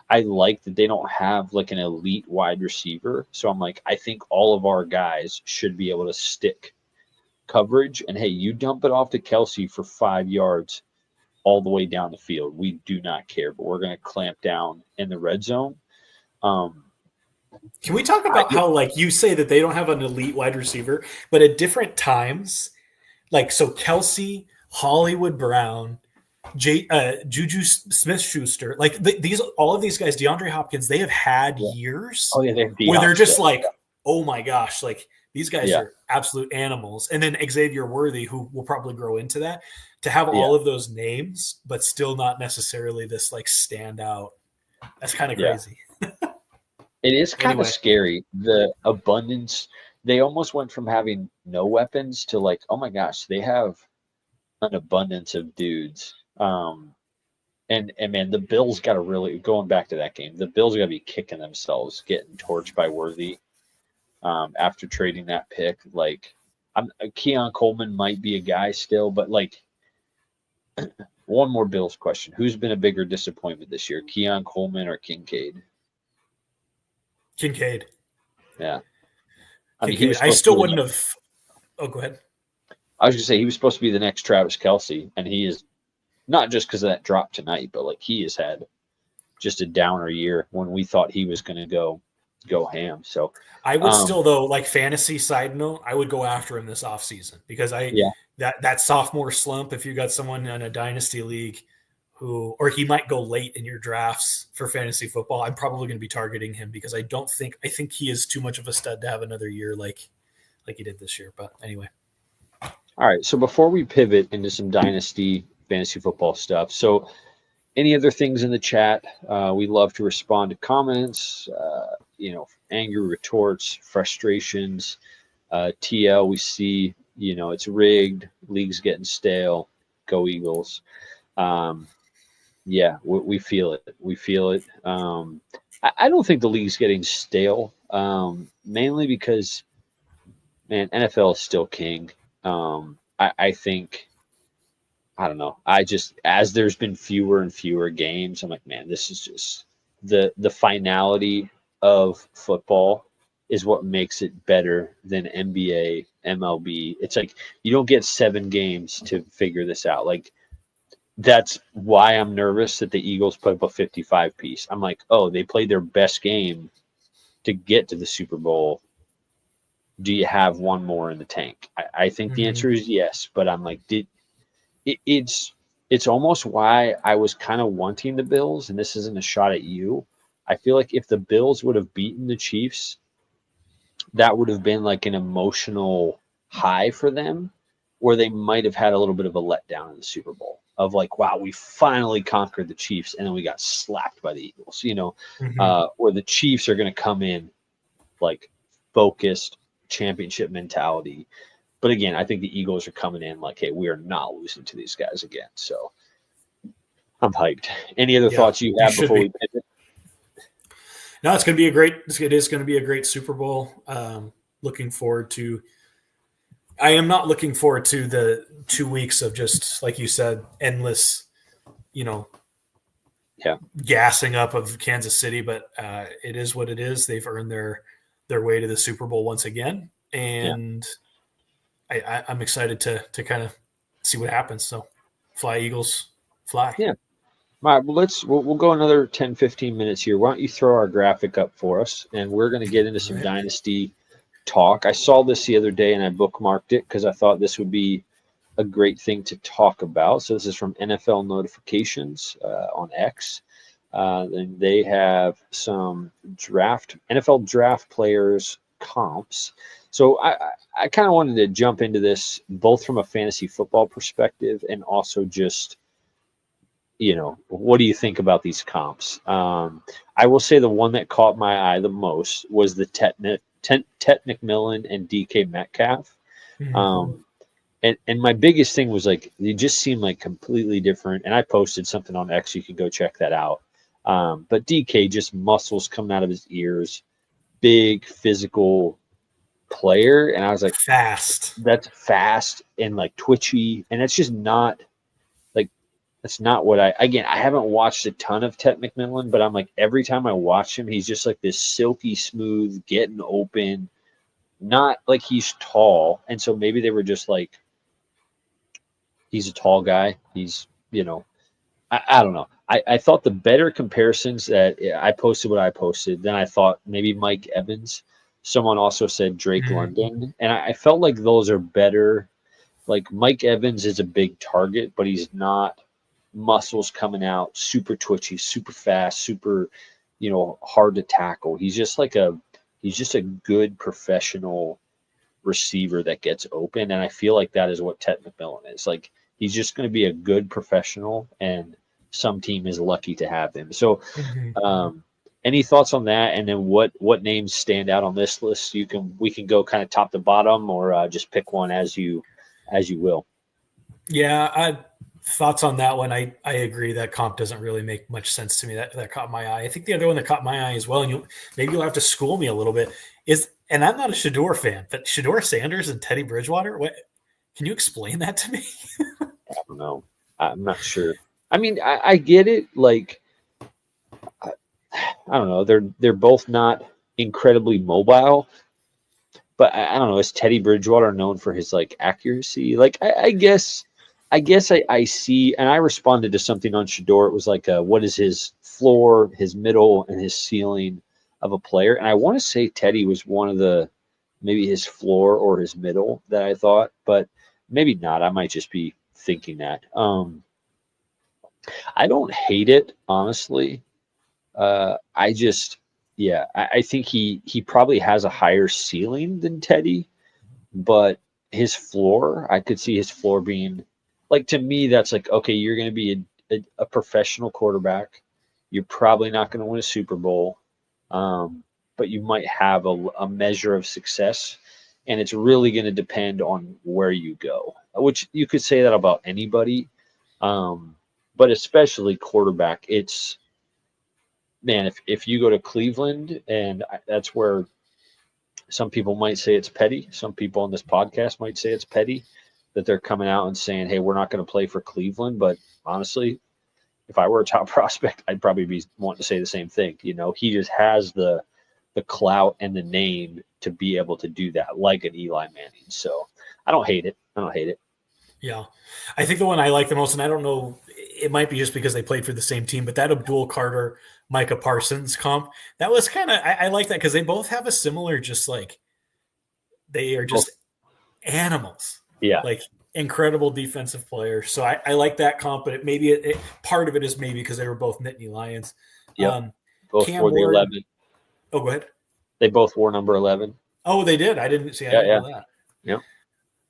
I like that they don't have like an elite wide receiver. So I'm like, I think all of our guys should be able to stick coverage. And hey, you dump it off to Kelsey for 5 yards all the way down the field. We do not care, but we're going to clamp down in the red zone. Can we talk about how, like, you say that they don't have an elite wide receiver, but at different times, like, so Kelsey, Hollywood Brown, Juju Smith-Schuster, like all of these guys, DeAndre Hopkins, they have had years where they're just like, oh my gosh, like these guys are absolute animals. And then Xavier Worthy, who will probably grow into that, to have all of those names, but still not necessarily this like standout. That's kind of crazy. It is kind of scary. The abundance, they almost went from having no weapons to like, oh my gosh, they have an abundance of dudes. And man, the Bills got to really, going back to that game, the Bills got to be kicking themselves, getting torched by Worthy after trading that pick. Like, Keon Coleman might be a guy still, but like, one more Bills question. Who's been a bigger disappointment this year, Keon Coleman or Kincaid? Kincaid. Yeah. I still wouldn't have. Oh, go ahead. I was going to say he was supposed to be the next Travis Kelce, and he is not just because of that drop tonight, but like he has had just a downer year when we thought he was going to go ham. So I would still, though, like fantasy side note, I would go after him this offseason because that sophomore slump, if you got someone in a dynasty league or he might go late in your drafts for fantasy football, I'm probably going to be targeting him because I think he is too much of a stud to have another year like he did this year. But anyway. All right. So before we pivot into some dynasty fantasy football stuff, so any other things in the chat? We love to respond to comments, angry retorts, frustrations. TL, we see, it's rigged, league's getting stale, go Eagles. We feel it. We feel it. I don't think the league's getting stale, mainly because, man, NFL is still king. I think, I don't know. As there's been fewer and fewer games, I'm like, man, this is just the finality of football is what makes it better than NBA, MLB. It's like you don't get 7 games to figure this out. Like, that's why I'm nervous that the Eagles put up a 55 piece. I'm like, oh, they played their best game to get to the Super Bowl. Do you have one more in the tank? I think the answer is yes, but I'm like, it's almost why I was kind of wanting the Bills, and this isn't a shot at you. I feel like if the Bills would have beaten the Chiefs, that would have been like an emotional high for them, where they might have had a little bit of a letdown in the Super Bowl of like, wow, we finally conquered the Chiefs, and then we got slapped by the Eagles, where the Chiefs are going to come in like focused championship mentality. But again, I think the Eagles are coming in like, hey, we are not losing to these guys again. So I'm hyped. Any other thoughts you have before we pivot? No, it is going to be a great Super Bowl. Looking forward to. I am not looking forward to the 2 weeks of just, like you said, endless, gassing up of Kansas City. But it is what it is. They've earned their way to the Super Bowl once again, and I'm excited to kind of see what happens. So, fly Eagles, fly. Yeah. All right, well, we'll go another 10, 15 minutes here. Why don't you throw our graphic up for us, and we're going to get into All some right. Dynasty talk. I saw this the other day, and I bookmarked it because I thought this would be a great thing to talk about. So this is from NFL Notifications on X. And they have some NFL draft players comps. So I kind of wanted to jump into this both from a fantasy football perspective and also just, what do you think about these comps? I will say the one that caught my eye the most was the Tet McMillan and DK Metcalf. Mhm. Um, and my biggest thing was like they just seem like completely different. And I posted something on X. You can go check that out. But DK just muscles coming out of his ears, big physical player, and I was like, Fast. that's fast and like twitchy, and that's just not like that's not what I haven't watched a ton of Tet McMillan, but I'm like every time I watch him, he's just like this silky smooth, getting open, not like he's tall, and so maybe they were just like he's a tall guy. I don't know. I thought the better comparisons that I posted what I posted, then I thought maybe Mike Evans. Someone also said Drake Mhm. London. And I felt like those are better. Like Mike Evans is a big target, but he's not muscles coming out, super twitchy, super fast, super, hard to tackle. He's just a good professional receiver that gets open. And I feel like that is what Tet McMillan is. Like he's just going to be a good professional, and some team is lucky to have him. So, Mhm. any thoughts on that? And then what names stand out on this list? We can go kind of top to bottom, or just pick one as you will. Yeah, thoughts on that one. I agree that comp doesn't really make much sense to me. That caught my eye. I think the other one that caught my eye as well, and maybe you'll have to school me a little bit, is, and I'm not a Shador fan, but Shador Sanders and Teddy Bridgewater. What, can you explain that to me? I don't know. I'm not sure. I mean, I get it. Like I, I don't know. They're both not incredibly mobile, but I don't know. Is Teddy Bridgewater known for his like accuracy? Like I see, and I responded to something on Shador. It was like, what is his floor, his middle, and his ceiling of a player? And I want to say Teddy was one of the maybe his floor or his middle that I thought, but maybe not. I might just be thinking that. I don't hate it honestly. I just, yeah, I think he probably has a higher ceiling than Teddy, but his floor, I could see his floor being like to me. That's like okay, you're going to be a professional quarterback. You're probably not going to win a Super Bowl, but you might have a measure of success, and it's really going to depend on where you go. Which you could say that about anybody, but especially quarterback. It's man, if you go to Cleveland, and that's where some people might say it's petty. Some people on this podcast might say it's petty that they're coming out and saying, "Hey, we're not going to play for Cleveland." But honestly, if I were a top prospect, I'd probably be wanting to say the same thing. He just has the clout and the name to be able to do that, like an Eli Manning. So I don't hate it. I don't hate it. Yeah, I think the one I like the most, and I don't know, it might be just because they played for the same team, but that Abdul Carter, Micah Parsons comp, that was kind of, I like that because they both have a similar, just like they are Well, just animals, yeah, like incredible defensive players. So I like that comp, but part of it is maybe because they were both Nittany Lions. yep. Um, Both Cam wore the Ward. 11. Oh, go ahead. They both wore number 11. Oh, they did. I didn't see. I Yeah, didn't yeah, know that. yeah.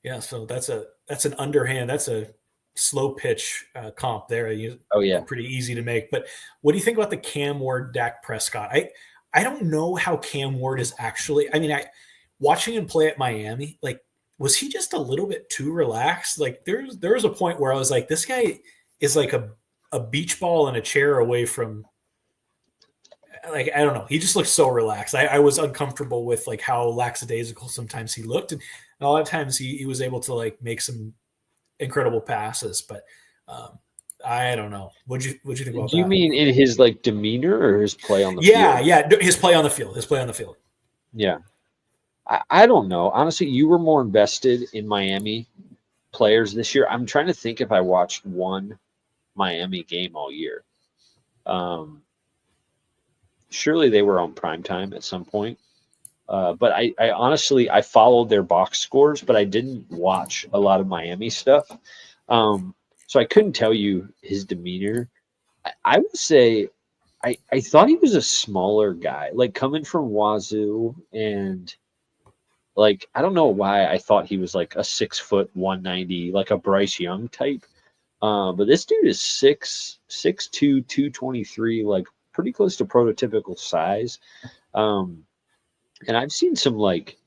Yeah. So that's an underhand. That's a slow pitch comp there. Oh yeah. Pretty easy to make. But what do you think about the Cam Ward, Dak Prescott? I don't know how Cam Ward is actually. I mean, watching him play at Miami, like, was he just a little bit too relaxed? Like there was a point where I was like, this guy is like a beach ball in a chair away from, like, I don't know. He just looked so relaxed. I was uncomfortable with like how lackadaisical sometimes he looked, and a lot of times he was able to like make some incredible passes. But I don't know. What'd you think about Do you that? mean in his like demeanor or his play on the Yeah, field? yeah. His play on the field. His play on the field. Yeah. I don't know. Honestly, you were more invested in Miami players this year. I'm trying to think if I watched one Miami game all year. Surely they were on primetime at some point. But I honestly, I followed their box scores, but I didn't watch a lot of Miami stuff. So I couldn't tell you his demeanor. I would say I thought he was a smaller guy, like coming from Wazoo, and like I don't know why I thought he was like a 6 foot 190, like a Bryce Young type. But this dude is 6'2", 223, like pretty close to prototypical size. And I've seen some like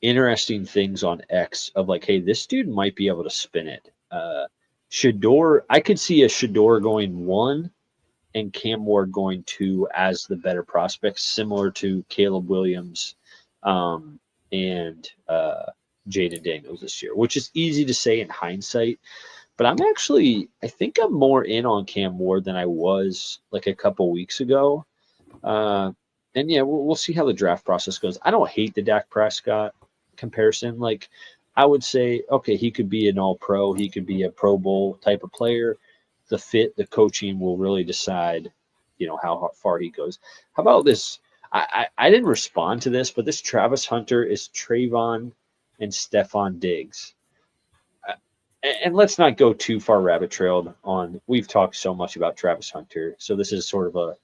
interesting things on X of like, hey, this dude might be able to spin it. Shador, I could see a Shador going 1 and Cam Ward going 2 as the better prospects, similar to Caleb Williams and Jaden Daniels this year, which is easy to say in hindsight. But I think I'm more in on Cam Ward than I was like a couple weeks ago. And yeah, we'll see how the draft process goes. I don't hate the Dak Prescott comparison. Like, I would say, okay, he could be an all-pro. He could be a Pro Bowl type of player. The fit, the coaching will really decide, how far he goes. How about this? I didn't respond to this, but this Travis Hunter is Trayvon and Stephon Diggs. And let's not go too far rabbit trailed on. We've talked so much about Travis Hunter, so this is sort of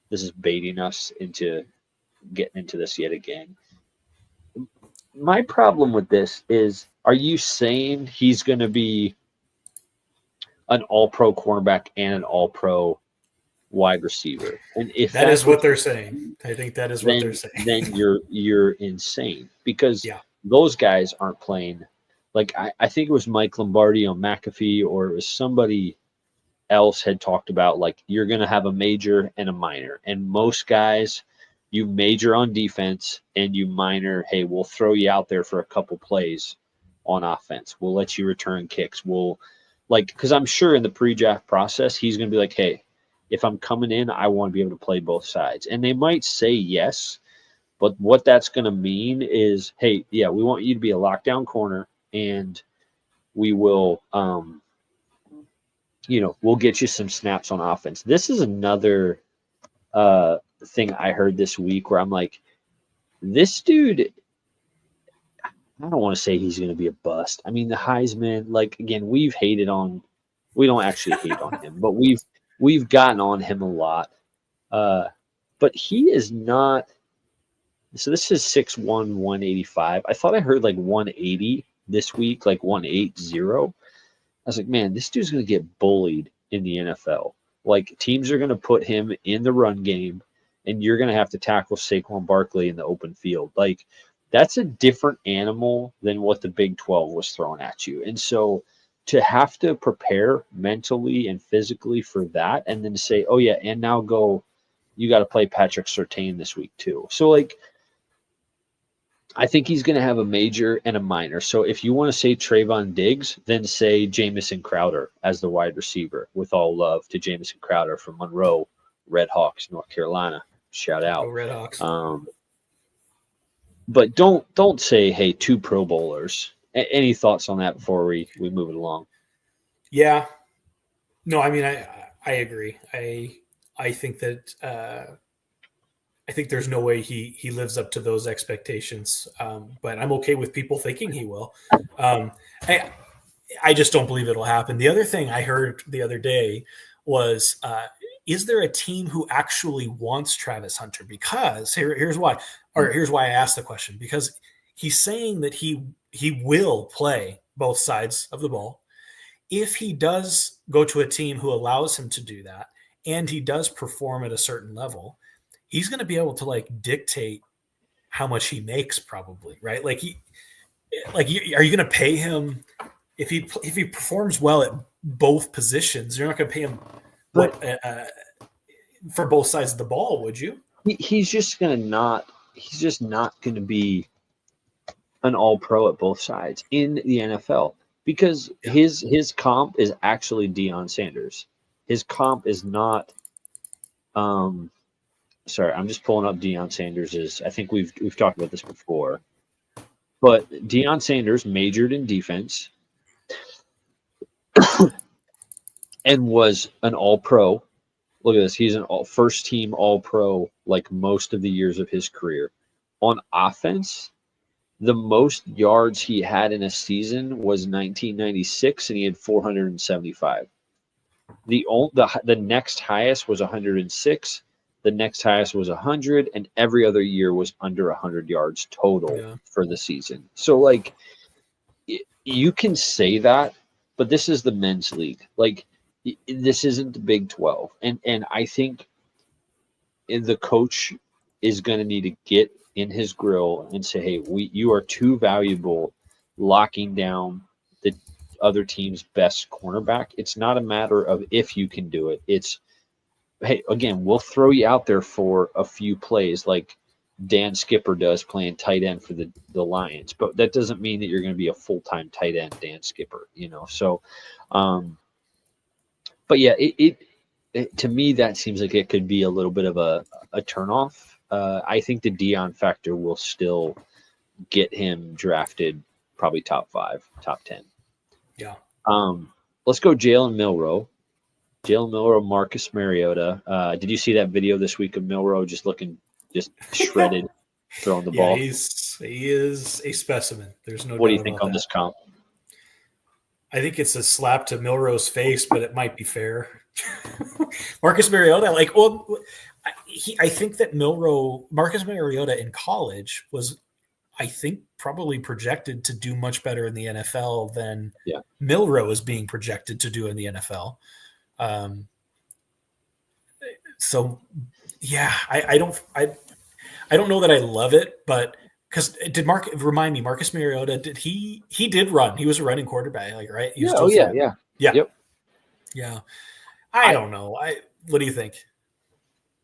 this is baiting us into getting into this yet again. My problem with this is, are you saying he's going to be an all-pro cornerback and an all-pro wide receiver? And if that is what they're saying, I think that is what they're saying. Then you're insane, because those guys aren't playing. Like I think it was Mike Lombardi on McAfee, or it was somebody else had talked about, like, you're going to have a major and a minor, and most guys, you major on defense and you minor, hey, we'll throw you out there for a couple plays on offense, we'll let you return kicks, because I'm sure in the pre-draft process he's going to be like, hey, if I'm coming in, I want to be able to play both sides. And they might say yes, but what that's going to mean is, hey, yeah, we want you to be a lockdown corner, and we will we'll get you some snaps on offense. This is another thing I heard this week where I'm like, this dude, I don't want to say he's going to be a bust. I mean, the Heisman, like, again, we don't actually hate on him, but we've gotten on him a lot. But he is not. So this is 6'1", 185. I thought I heard like 180 this week, like 180. I was like, man, this dude's going to get bullied in the NFL. Like, teams are going to put him in the run game, and you're going to have to tackle Saquon Barkley in the open field. Like, that's a different animal than what the Big 12 was throwing at you. And so to have to prepare mentally and physically for that, and then to say, oh, yeah, and now you got to play Patrick Surtain this week too. So, like, I think he's going to have a major and a minor. So if you want to say Trayvon Diggs, then say Jamison Crowder as the wide receiver, with all love to Jamison Crowder from Monroe, Red Hawks, North Carolina. Shout out. Go Red Hawks. But don't say, hey, 2 Pro Bowlers. Any thoughts on that before we move it along? Yeah. No, I mean, I agree. I think that I think there's no way he lives up to those expectations, but I'm okay with people thinking he will. I just don't believe it'll happen. The other thing I heard the other day was, is there a team who actually wants Travis Hunter? Because here's why I asked the question, because he's saying that he will play both sides of the ball. If he does go to a team who allows him to do that, and he does perform at a certain level, he's going to be able to like dictate how much he makes, probably, right? Are you going to pay him if he performs well at both positions? You're not going to pay him for both sides of the ball, would you? He's just not going to be an all-pro at both sides in the NFL, because his comp is actually Deion Sanders. His comp is not. Sorry, I'm just pulling up Deion Sanders'. I think we've talked about this before, but Deion Sanders majored in defense and was an all-pro Look at this. He's an first team All Pro like most of the years of his career. On offense, the most yards he had in a season was 1996, and he had 475. The next highest was 106. The next highest was 100, and every other year was under 100 yards total for the season. So, like, you can say that, but this is the men's league. Like, this isn't the Big 12, and I think the coach is going to need to get in his grill and say, "Hey, you are too valuable, locking down the other team's best cornerback. It's not a matter of if you can do it. It's, hey, again, we'll throw you out there for a few plays like Dan Skipper does playing tight end for the Lions, but that doesn't mean that you're going to be a full-time tight end, Dan Skipper, So, but yeah, it to me, that seems like it could be a little bit of a turnoff. I think the Dion factor will still get him drafted probably top 5, top 10. Yeah. Let's go Jalen Milroe. Jalen Milroe, Marcus Mariota. Did you see that video this week of Milroe just looking just shredded, throwing the ball? He is a specimen. There's no. What do you think on this comp? I think it's a slap to Milroe's face, but it might be fair. Marcus Mariota, I think that Marcus Mariota in college was, I think, probably projected to do much better in the NFL than Milroe is being projected to do in the NFL. So, yeah, I don't know that I love it, but because remind me, Marcus Mariota, he did run? He was a running quarterback, right? Yeah. Yeah. I don't know. What do you think?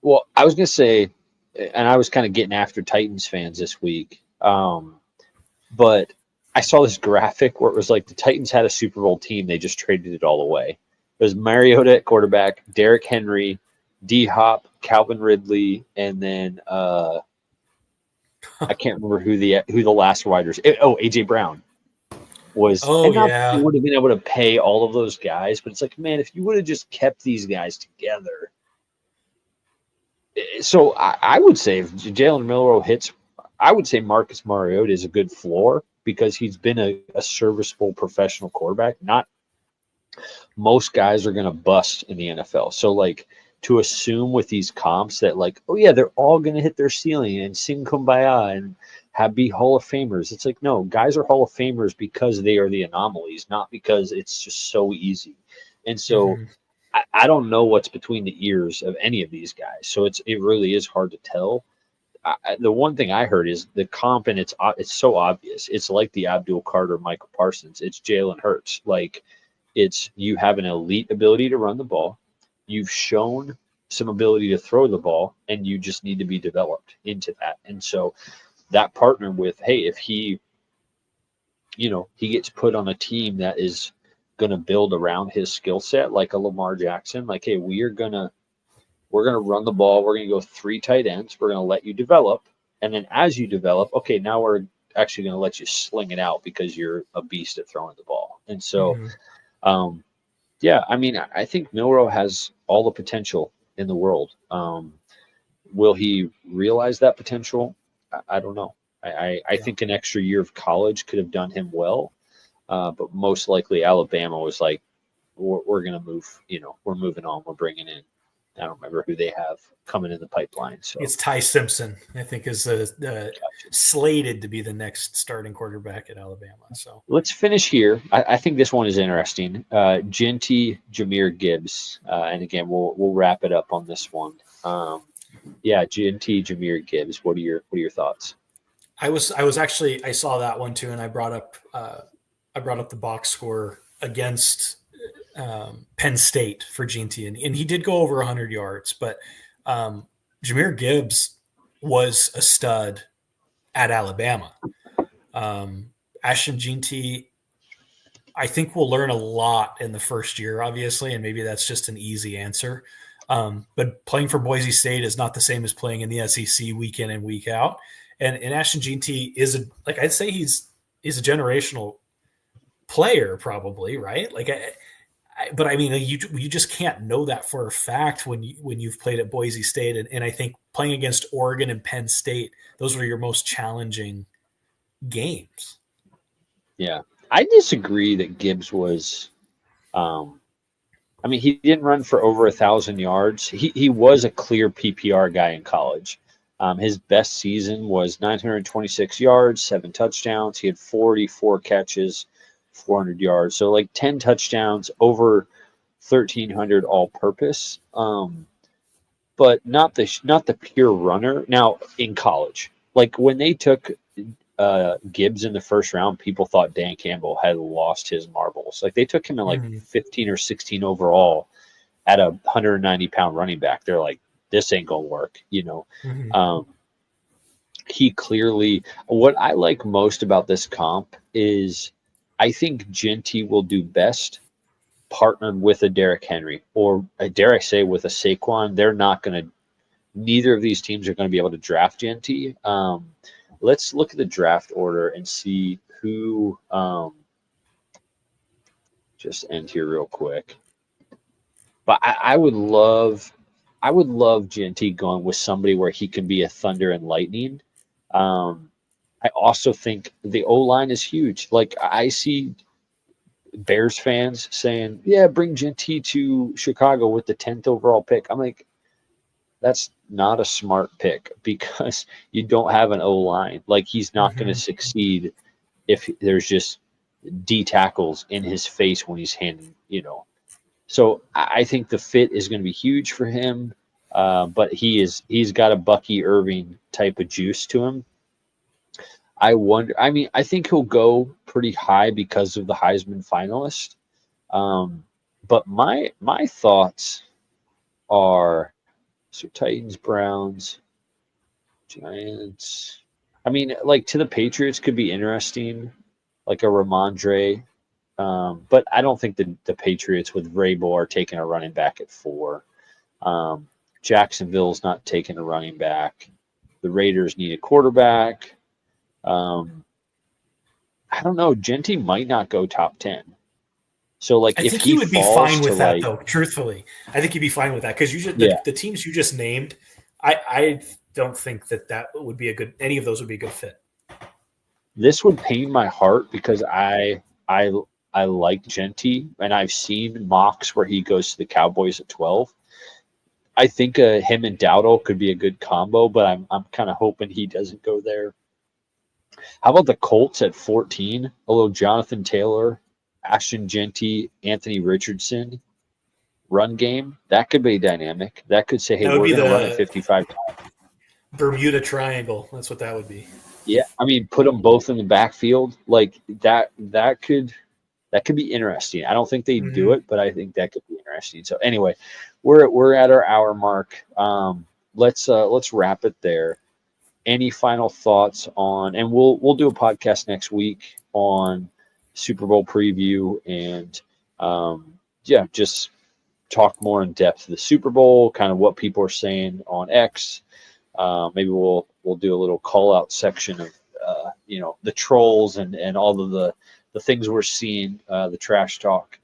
Well, I was going to say, and I was kind of getting after Titans fans this week, but I saw this graphic where it was like the Titans had a Super Bowl team. They just traded it all away. It was Mariota at quarterback, Derrick Henry, D-Hop, Calvin Ridley, and then I can't remember who the last wide receiver. A.J. Brown was. Oh, yeah. You would have been able to pay all of those guys, but it's like, man, if you would have just kept these guys together. So I would say if Jalen Milroe hits, I would say Marcus Mariota is a good floor because he's been a serviceable professional quarterback. Not most guys are going to bust in the NFL. So, like, to assume with these comps that, like, oh, yeah, they're all going to hit their ceiling and sing Kumbaya and be Hall of Famers. It's like, no, guys are Hall of Famers because they are the anomalies, not because it's just so easy. And so I don't know what's between the ears of any of these guys. So it really is hard to tell. The one thing I heard is the comp, and it's so obvious. It's like the Abdul Carter, Michael Parsons. It's Jalen Hurts. Like, it's you have an elite ability to run the ball. You've shown some ability to throw the ball, and you just need to be developed into that. And so that partner with, hey, if he gets put on a team that is going to build around his skill set, like a Lamar Jackson, like, hey, we're going to run the ball. We're going to go 3 tight ends. We're going to let you develop. And then as you develop, okay, now we're actually going to let you sling it out because you're a beast at throwing the ball. And so, yeah, I mean, I think Milroe has all the potential in the world. Will he realize that potential? I don't know. I think an extra year of college could have done him well. But most likely Alabama was like, we're going to move, we're moving on. We're bringing in, I don't remember who they have coming in the pipeline. So it's Ty Simpson, I think, is slated to be the next starting quarterback at Alabama. So let's finish here. I think this one is interesting. Genty, Jahmyr Gibbs, and again we'll wrap it up on this one. Genty, Jahmyr Gibbs. What are your thoughts? I saw that one too, and I brought up the box score against Penn State for Genty, and he did go over 100 yards, but Jahmyr Gibbs was a stud at Alabama. Ashton Genty, I think we'll learn a lot in the first year, obviously, and maybe that's just an easy answer. But playing for Boise State is not the same as playing in the SEC week in and week out. And Ashton Genty I'd say he's a generational player, probably, right? Like but I mean, you just can't know that for a fact when you've played at Boise State, and I think playing against Oregon and Penn State, those were your most challenging games. Yeah, I disagree that Gibbs was. I mean, he didn't run for over 1,000 yards. He was a clear PPR guy in college. His best season was 926 yards, 7 touchdowns. He had 44 catches, 400 yards. So like 10 touchdowns, over 1,300 all-purpose. But not the pure runner. Now in college, like when they took Gibbs in the first round, people thought Dan Campbell had lost his marbles. Like they took him in like 15 or 16 overall at a 190-pound running back. They're like, this ain't gonna work, you know. He clearly. What I like most about this comp is I think Genty will do best partnered with a Derrick Henry, or dare I say with a Saquon. They're not going to. Neither of these teams are going to be able to draft Genty. Let's look at the draft order and see who. Just end here real quick. But I would love Genty going with somebody where he can be a thunder and lightning. I also think the O-line is huge. Like I see Bears fans saying, "Yeah, bring Genty to Chicago with the 10th overall pick." I'm like, that's not a smart pick because you don't have an O-line. Like he's not going to succeed if there's just D tackles in his face when he's handing, you know. So I think the fit is going to be huge for him, but he's got a Bucky Irving type of juice to him. I wonder. I mean, I think he'll go pretty high because of the Heisman finalist. But my thoughts are so Titans, Browns, Giants. I mean, like to the Patriots could be interesting, like a Ramondre. But I don't think the Patriots with Vrabel are taking a running back at 4. Jacksonville's not taking a running back. The Raiders need a quarterback. I don't know. Genty might not go top 10. So, like, I if think he would be fine with that, like, though. Truthfully, I think he'd be fine with that because the teams you just named, I don't think that would be a good. Any of those would be a good fit. This would pain my heart because I like Genty, and I've seen mocks where he goes to the Cowboys at 12. I think him and Dowdle could be a good combo, but I'm kind of hoping he doesn't go there. How about the Colts at 14? A little Jonathan Taylor, Ashton Genty, Anthony Richardson run game. That could be dynamic. That could say, hey, we're going to run it 55 times. Bermuda Triangle. That's what that would be. Yeah, I mean, put them both in the backfield. Like that could be interesting. I don't think they do it, but I think that could be interesting. So anyway, we're at our hour mark. Let's wrap it there. Any final thoughts on? And we'll do a podcast next week on Super Bowl preview and just talk more in depth of the Super Bowl, kind of what people are saying on X. Maybe we'll do a little call out section of the trolls and all of the things we're seeing, the trash talk.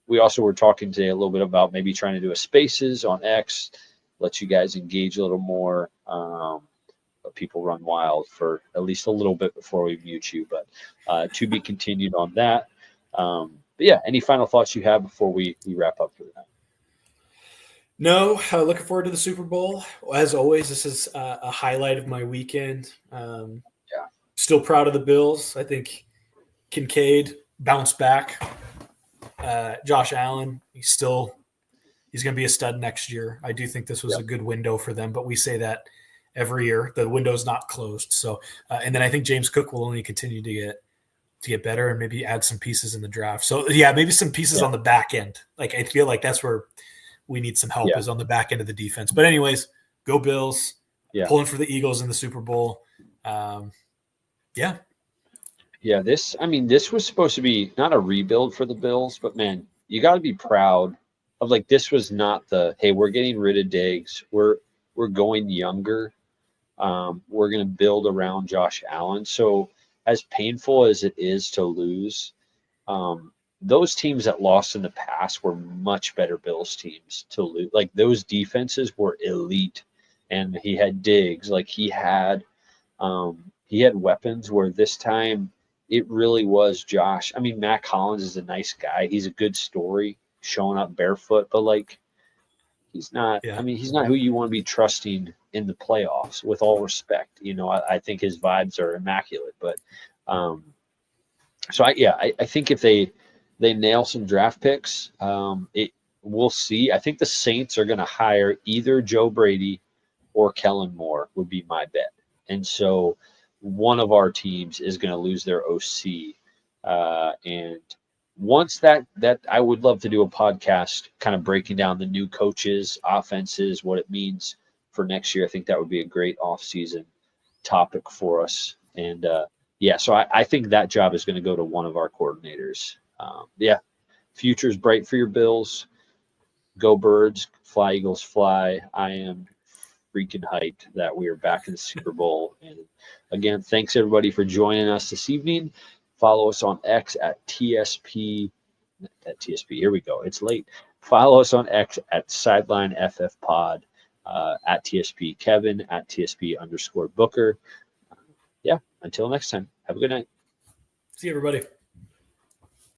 We also were talking today a little bit about maybe trying to do a spaces on X, let you guys engage a little more. Let people run wild for at least a little bit before we mute you, but to be continued on that. But yeah, any final thoughts you have before we wrap up for the night? No, looking forward to the Super Bowl. As always, this is a highlight of my weekend. Still proud of the Bills. I think Kincaid bounced back. Josh Allen, he's going to be a stud next year. I do think this was a good window for them, but we say that every year. The window's not closed. So, and then I think James Cook will only continue to get better and maybe add some pieces in the draft. So yeah, maybe some pieces on the back end. Like I feel like that's where we need some help is on the back end of the defense. But anyways, go Bills. Pulling for the Eagles in the Super Bowl. Yeah, this was supposed to be not a rebuild for the Bills, but man, you got to be proud of like this was not the hey, we're getting rid of Diggs. We're going younger. We're going to build around Josh Allen. So as painful as it is to lose, those teams that lost in the past were much better Bills teams to lose. Like those defenses were elite, and he had Diggs. Like he had weapons where this time it really was Josh. I mean, Mac Hollins is a nice guy. He's a good story, showing up barefoot, but like he's not. Yeah. I mean, he's not who you want to be trusting in the playoffs. With all respect, I think his vibes are immaculate, but. So I think if they nail some draft picks, we'll see. I think the Saints are going to hire either Joe Brady or Kellen Moore would be my bet, and so one of our teams is going to lose their OC, and once that I would love to do a podcast kind of breaking down the new coaches, offenses, what it means for next year. I think that would be a great offseason topic for us, and so I think that job is going to go to one of our coordinators. Future's bright for your Bills. Go Birds, fly Eagles, fly. I am freaking hyped that we are back in the Super Bowl. And again, thanks everybody for joining us this evening. Follow us on X at TSP. Here we go. It's late. Follow us on X at Sideline FF Pod, at TSP Kevin, at TSP_Booker. Until next time, have a good night. See you, everybody.